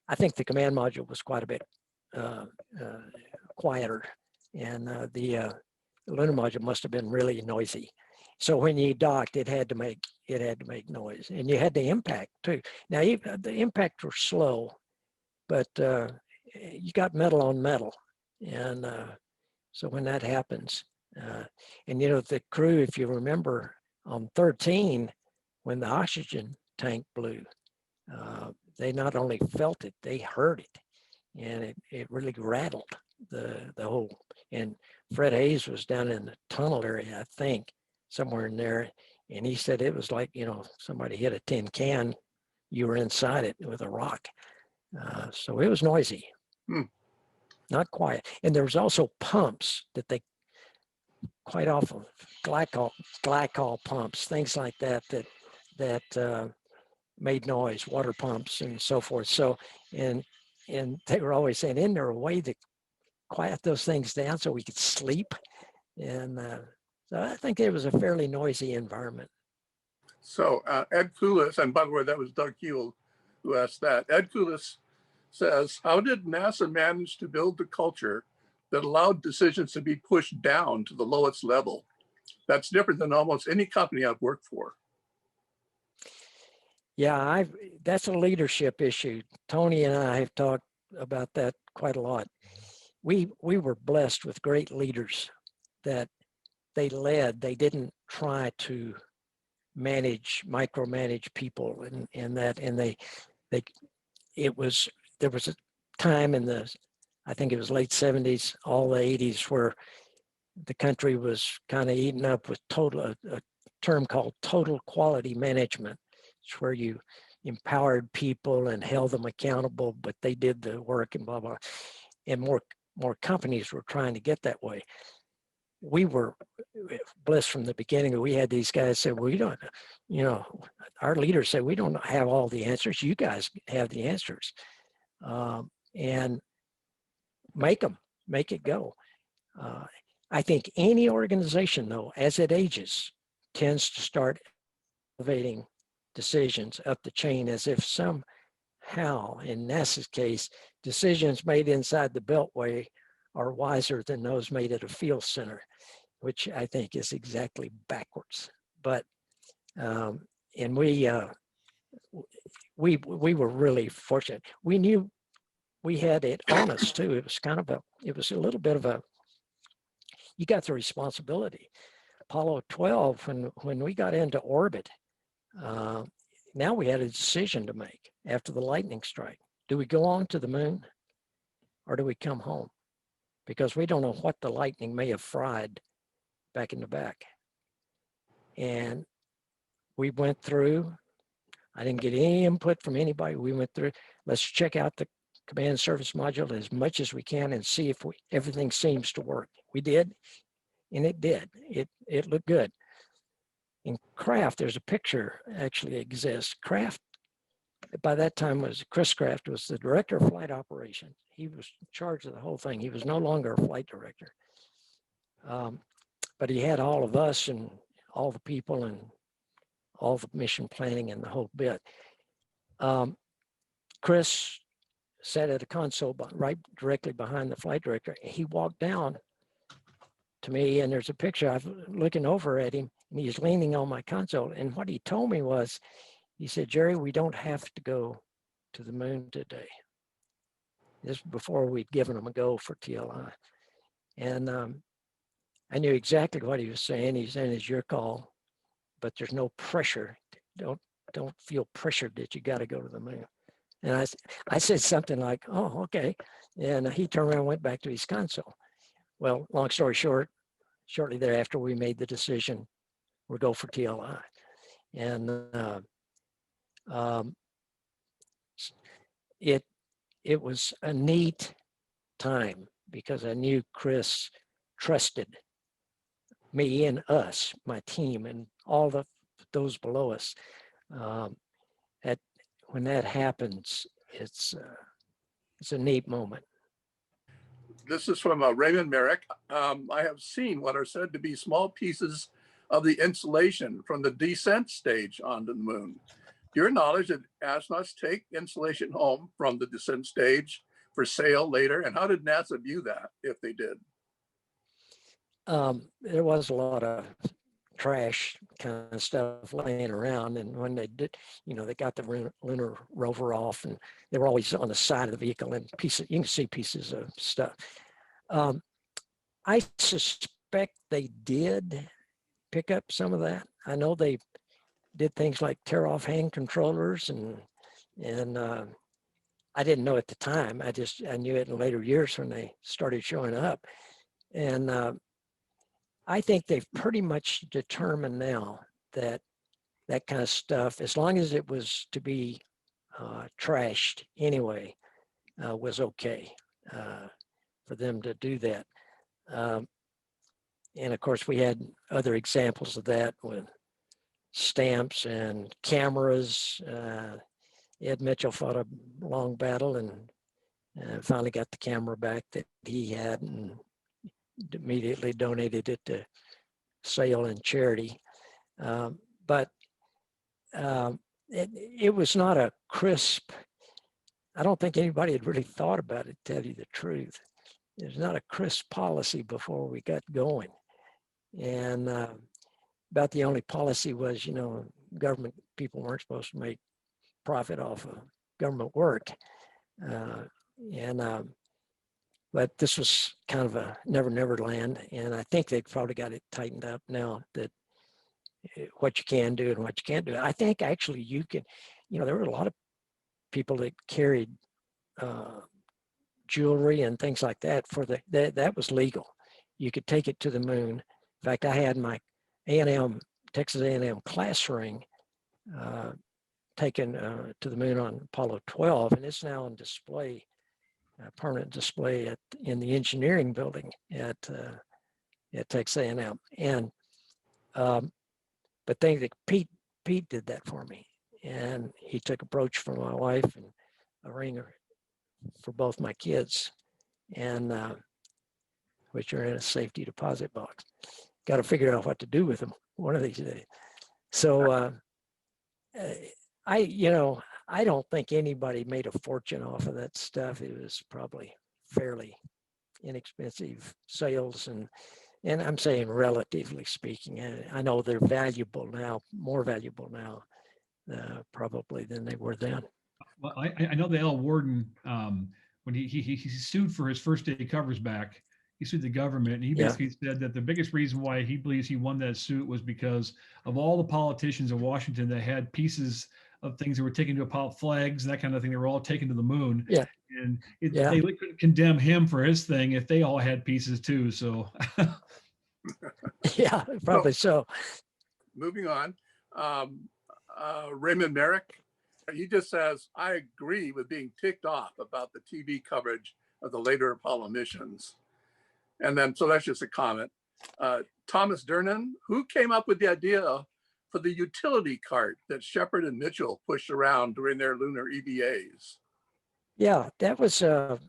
I think the command module was quite a bit quieter. And the lunar module must have been really noisy. So when you docked, it had to make it had to make noise, and you had the impact too. Now the impact was slow, but you got metal on metal, and so when that happens, and you know the crew, if you remember on 13, when the oxygen tank blew, they not only felt it, they heard it, and it really rattled the whole. And Fred Hayes was down in the tunnel area, I think, somewhere in there, and he said it was like, you know, somebody hit a tin can, you were inside it with a rock. So it was noisy, not quiet. And there was also pumps that they quite often, glycol pumps, things like that made noise, water pumps and so forth. So, and they were always saying, isn't there a way to quiet those things down so we could sleep? And so I think it was a fairly noisy environment. So Ed Koulis, and by the way, that was Doug Huell who asked that. Ed Koulis says, how did NASA manage to build the culture that allowed decisions to be pushed down to the lowest level? That's different than almost any company I've worked for. Yeah, that's a leadership issue. Tony and I have talked about that quite a lot. We were blessed with great leaders that they led. They didn't try to micromanage people, and there was a time in I think it was late 70s, all the 80s, where the country was kind of eaten up with a term called total quality management. It's where you empowered people and held them accountable, but they did the work and blah, blah. And more companies were trying to get that way. We were blessed from the beginning. We had these guys say, well, we don't, you know, our leaders say, we don't have all the answers. You guys have the answers. And make it go. I think any organization, though, as it ages, tends to start elevating decisions up the chain as if somehow, in NASA's case, decisions made inside the Beltway are wiser than those made at a field center, which I think is exactly backwards. But and we were really fortunate. We knew we had it on us too. It was a little bit of you got the responsibility. Apollo 12, when we got into orbit, now we had a decision to make after the lightning strike. Do we go on to the moon or do we come home? Because we don't know what the lightning may have fried back in the back. And we went through, I didn't get any input from anybody. We went through, let's check out the command service module as much as we can and see if everything seems to work. We did, and it did. It looked good. In Kraft, there's a picture actually exists. Kraft, by that time, Chris Kraft was the director of flight operations. He was in charge of the whole thing. He was no longer a flight director. But he had all of us and all the people and all the mission planning and the whole bit. Chris sat at a console right directly behind the flight director. He walked down to me, and there's a picture. I'm looking over at him, and he's leaning on my console. And what he told me was, he said, Jerry, we don't have to go to the moon today. This was before we'd given him a go for TLI. And I knew exactly what he was saying. He's saying, it's your call, but there's no pressure. Don't feel pressured that you got to go to the moon. And I said something like, oh, okay. And he turned around and went back to his console. Well, long story short, shortly thereafter, we made the decision, we'll go for TLI. And it was a neat time because I knew Chris trusted me and us, my team, and all those below us. When that happens, it's a neat moment. This is from Raymond Merrick. I have seen what are said to be small pieces of the insulation from the descent stage onto the moon. To your knowledge, did astronauts take insulation home from the descent stage for sale later? And how did NASA view that, if they did? There was a lot of trash kind of stuff laying around. And when they did, they got the lunar rover off, and they were always on the side of the vehicle, and pieces, you can see pieces of stuff. I suspect they did pick up some of that. I know they did things like tear off hand controllers, and I didn't know at the time. I knew it in later years when they started showing up. And I think they've pretty much determined now that that kind of stuff, as long as it was to be trashed anyway, was okay for them to do that. And of course, we had other examples of that with stamps and cameras. Ed Mitchell fought a long battle and finally got the camera back that he had, and immediately donated it to sale and charity. But it was not a crisp, I don't think anybody had really thought about it, to tell you the truth. It was not a crisp policy before we got going. And about the only policy was, government people weren't supposed to make profit off of government work. But this was kind of a never land. And I think they've probably got it tightened up now, that what you can do and what you can't do. I think actually you can, there were a lot of people that carried jewelry and things like that that was legal. You could take it to the moon. In fact, I had my Texas A&M class ring taken to the moon on Apollo 12, and it's now on display, permanent display in the engineering building at Texas A&M. And but Pete did that for me, and he took a brooch for my wife and a ring for both my kids, and which are in a safety deposit box. Got to figure out what to do with them one of these days. So I don't think anybody made a fortune off of that stuff. It was probably fairly inexpensive sales, and I'm saying relatively speaking. I know they're valuable now, more valuable now, probably than they were then. Well, I know the L. Warden, when he sued for his first day covers back, he sued the government, and he basically said that the biggest reason why he believes he won that suit was because of all the politicians in Washington that had pieces of things that were taken to Apollo, flags and that kind of thing. They were all taken to the moon. Yeah. And they couldn't condemn him for his thing if they all had pieces too. So yeah, probably so. Moving on, Raymond Merrick, he just says, I agree with being ticked off about the TV coverage of the later Apollo missions. And then, so that's just a comment. Thomas Dernan, who came up with the idea for the utility cart that Shepard and Mitchell pushed around during their lunar EVAs? Yeah, that was an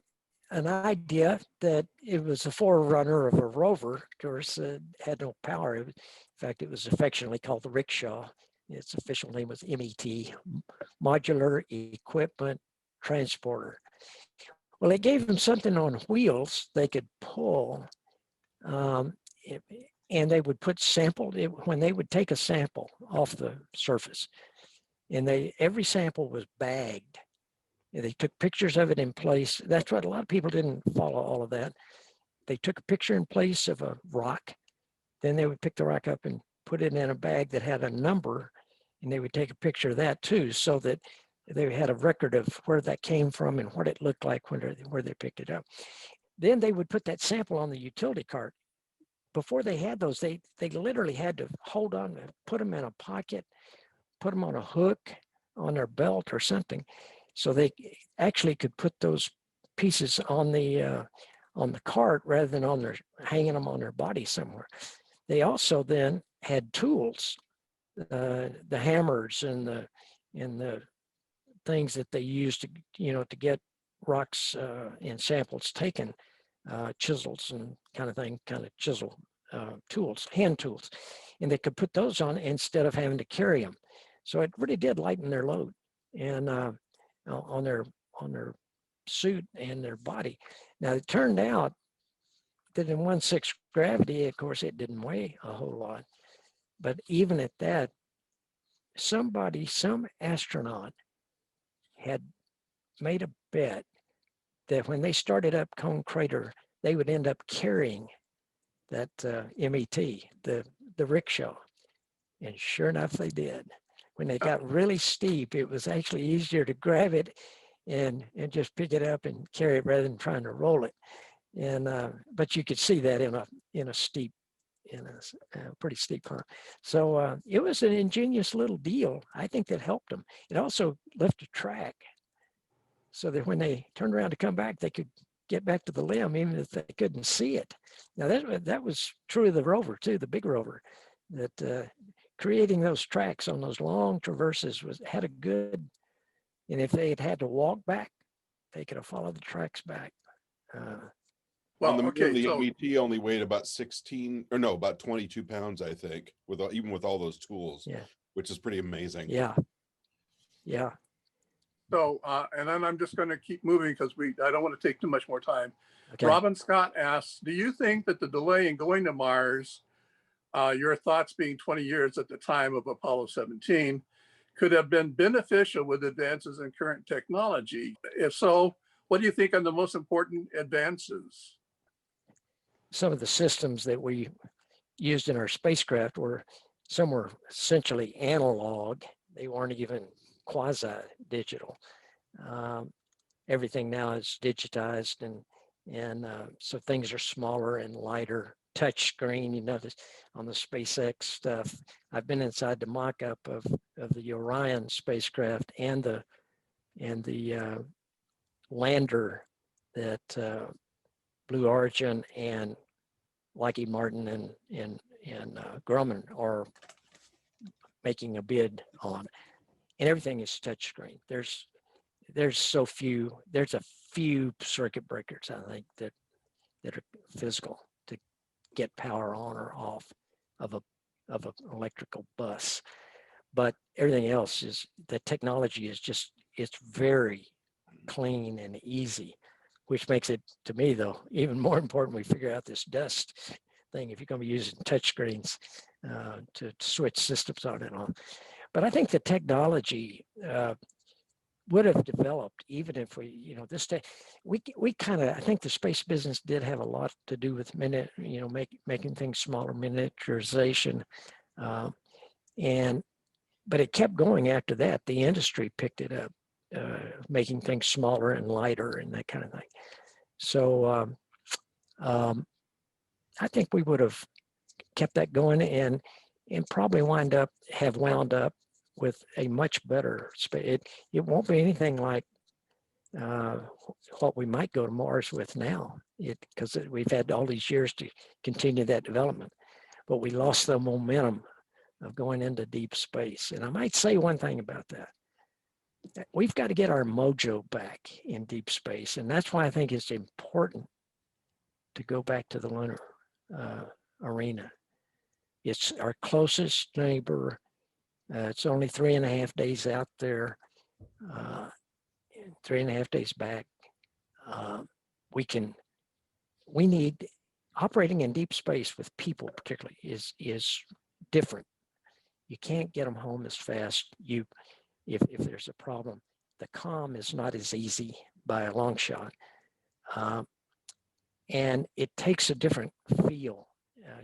idea that it was a forerunner of a rover. Of course, it had no power. In fact, it was affectionately called the rickshaw. Its official name was MET, Modular Equipment Transporter. Well, it gave them something on wheels they could pull, and they would put when they would take a sample off the surface, and every sample was bagged. They took pictures of it in place. That's what a lot of people didn't follow all of that. They took a picture in place of a rock. Then they would pick the rock up and put it in a bag that had a number, and they would take a picture of that too, so that they had a record of where that came from and what it looked like where they picked it up. Then they would put that sample on the utility cart. Before they had those, they literally had to hold on, put them in a pocket, put them on a hook on their belt or something, so they actually could put those pieces on the cart rather than hanging them on their body somewhere. They also then had tools, the hammers and the things that they used to get rocks and samples taken, chisels and kind of chisel tools, hand tools, and they could put those on instead of having to carry them. So it really did lighten their load and on their suit and their body. Now it turned out that in 1/6 gravity, of course, it didn't weigh a whole lot, But even at that, some astronaut had made a bet that when they started up Cone Crater, they would end up carrying that MET, the rickshaw. And sure enough, they did. When they got really steep, it was actually easier to grab it and just pick it up and carry it rather than trying to roll it. And but you could see that in a pretty steep climb. So it was an ingenious little deal. I think that helped them. It also left a track so that when they turned around to come back, they could get back to the limb even if they couldn't see it. Now that was true of the rover too, the big rover, that creating those tracks on those long traverses had a good, and if they had to walk back, they could have followed the tracks back. On the moon, the MET only weighed about 22 pounds, I think, even with all those tools, which is pretty amazing. Yeah. So, and then I'm just going to keep moving because I don't want to take too much more time. Okay. Robin Scott asks, do you think that the delay in going to Mars, your thoughts being 20 years at the time of Apollo 17, could have been beneficial with advances in current technology? If so, what do you think are the most important advances? Some of the systems that we used in our spacecraft some were essentially analog. They weren't even quasi-digital. Everything now is digitized, and so things are smaller and lighter. Touch screen, you notice on the SpaceX stuff. I've been inside the mock-up of the Orion spacecraft and the lander that Blue Origin and Lockheed Martin and Grumman are making a bid on, and everything is touchscreen. There's a few circuit breakers, I think, that are physical to get power on or off of an electrical bus, but everything else the technology is it's very clean and easy, which makes it, to me though, even more important we figure out this dust thing if you're going to be using touchscreens to switch systems on and on. But I think the technology would have developed even if we kind of, I think the space business did have a lot to do with making things smaller, miniaturization, but it kept going after that. The industry picked it up, making things smaller and lighter and that kind of thing. So I think we would have kept that going and probably wound up with a much better space. It won't be anything like what we might go to Mars with now, because we've had all these years to continue that development, but we lost the momentum of going into deep space. And I might say one thing about that. We've got to get our mojo back in deep space. And that's why I think it's important to go back to the lunar arena. It's our closest neighbor. It's only 3.5 days out there, 3.5 days back. We need, operating in deep space with people particularly is different. You can't get them home as fast. If there's a problem, the comm is not as easy by a long shot. And it takes a different feel.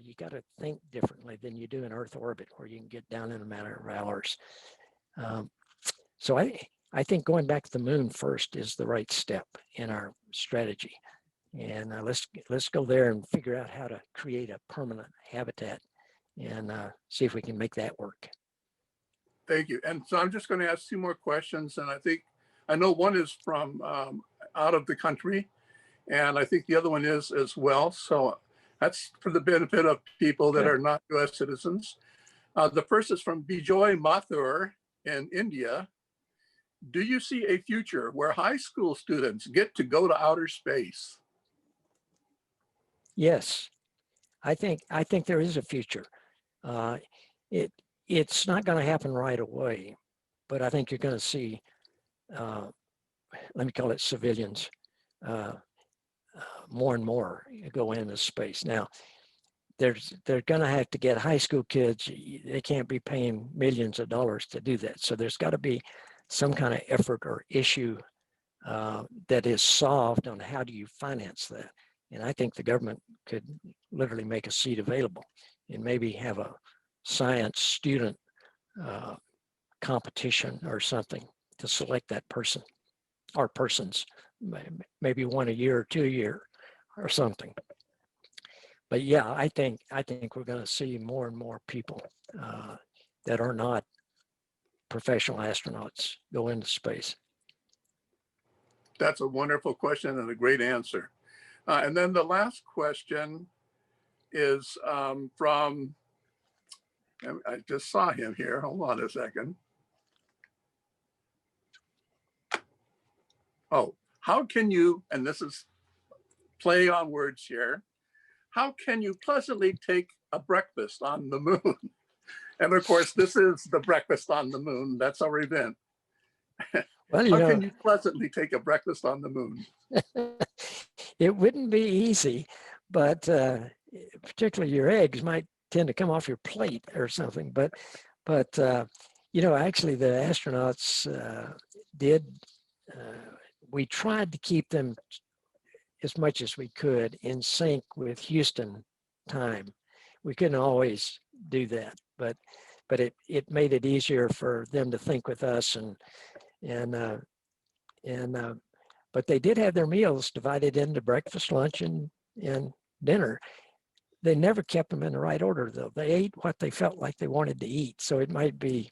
You got to think differently than you do in Earth orbit, where you can get down in a matter of hours. So I think going back to the moon first is the right step in our strategy. And let's go there and figure out how to create a permanent habitat and see if we can make that work. Thank you. And so I'm just going to ask 2 more questions. And I know one is from out of the country, and I think the other one is as well. So that's for the benefit of people that are not US citizens. The first is from Bijoy Mathur in India. Do you see a future where high school students get to go to outer space? Yes, I think there is a future. It's not going to happen right away, but I think you're going to see, let me call it civilians, more and more go into space. Now, they're going to have to get high school kids. They can't be paying millions of dollars to do that. So there's got to be some kind of effort or issue that is solved on how do you finance that. And I think the government could literally make a seat available and maybe have a science student competition or something to select that person or persons, maybe one a year or 2 a year or something. But yeah, I think we're going to see more and more people that are not professional astronauts go into space. That's a wonderful question and a great answer. And then the last question is from, I just saw him here. Hold on a second. Oh, how can you, and this is play on words here, how can you pleasantly take a breakfast on the moon? And of course, this is the breakfast on the moon. That's our event. Well, how can you pleasantly take a breakfast on the moon? It wouldn't be easy, but particularly your eggs might tend to come off your plate or something. But actually the astronauts did. We tried to keep them as much as we could in sync with Houston time. We couldn't always do that, but it made it easier for them to think with us but they did have their meals divided into breakfast, lunch, and dinner. They never kept them in the right order, though. They ate what they felt like they wanted to eat. So it might be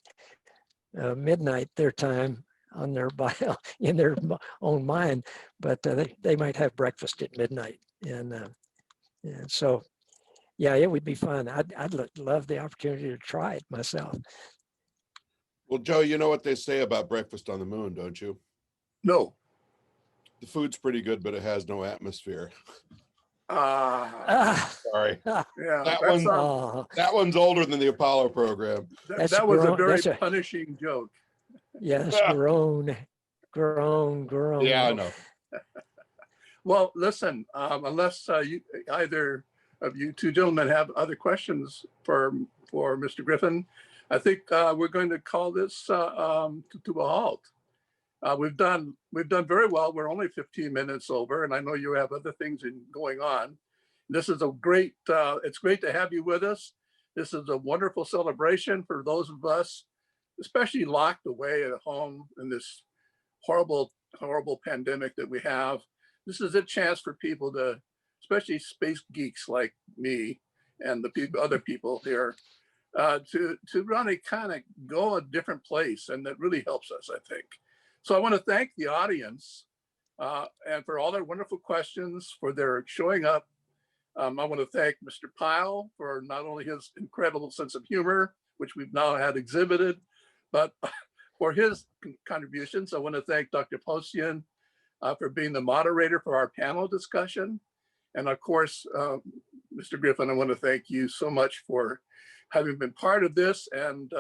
midnight their time on their bio in their own mind, but they might have breakfast at midnight. And so, yeah, it would be fun. I'd love the opportunity to try it myself. Well, Joe, you know what they say about breakfast on the moon, don't you? No. The food's pretty good, but it has no atmosphere. Sorry. Yeah, that one's older than the Apollo program. That was a very punishing joke. Yes, groan. Yeah, I know. Well, listen, unless either of you two gentlemen have other questions for Mr. Griffin, I think we're going to call this to a halt. We've done very well. We're only 15 minutes over, and I know you have other things going on. This is a great. It's great to have you with us. This is a wonderful celebration for those of us, especially locked away at home in this horrible pandemic that we have. This is a chance for people to, especially space geeks like me and the other people here, to really kind of go a different place, and that really helps us, I think. So I want to thank the audience and for all their wonderful questions, for their showing up. I want to thank Mr. Pyle for not only his incredible sense of humor, which we've now had exhibited, but for his contributions. I want to thank Dr. Postian for being the moderator for our panel discussion. And of course, Mr. Griffin, I want to thank you so much for having been part of this and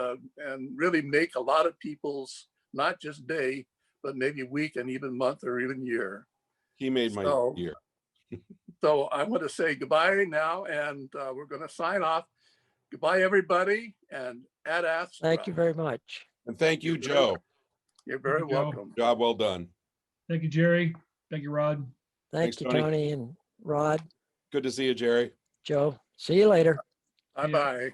really make a lot of people's, not just day, but maybe week and even month or even year. He made my year. So I want to say goodbye now, and we're going to sign off. Goodbye, everybody, and ad astra. Thank you very much. And thank you, Joe. You're very welcome. Job well done. Thank you, Jerry. Thank you, Rod. Thanks, Tony and Rod. Good to see you, Jerry. Joe, see you later. Bye-bye.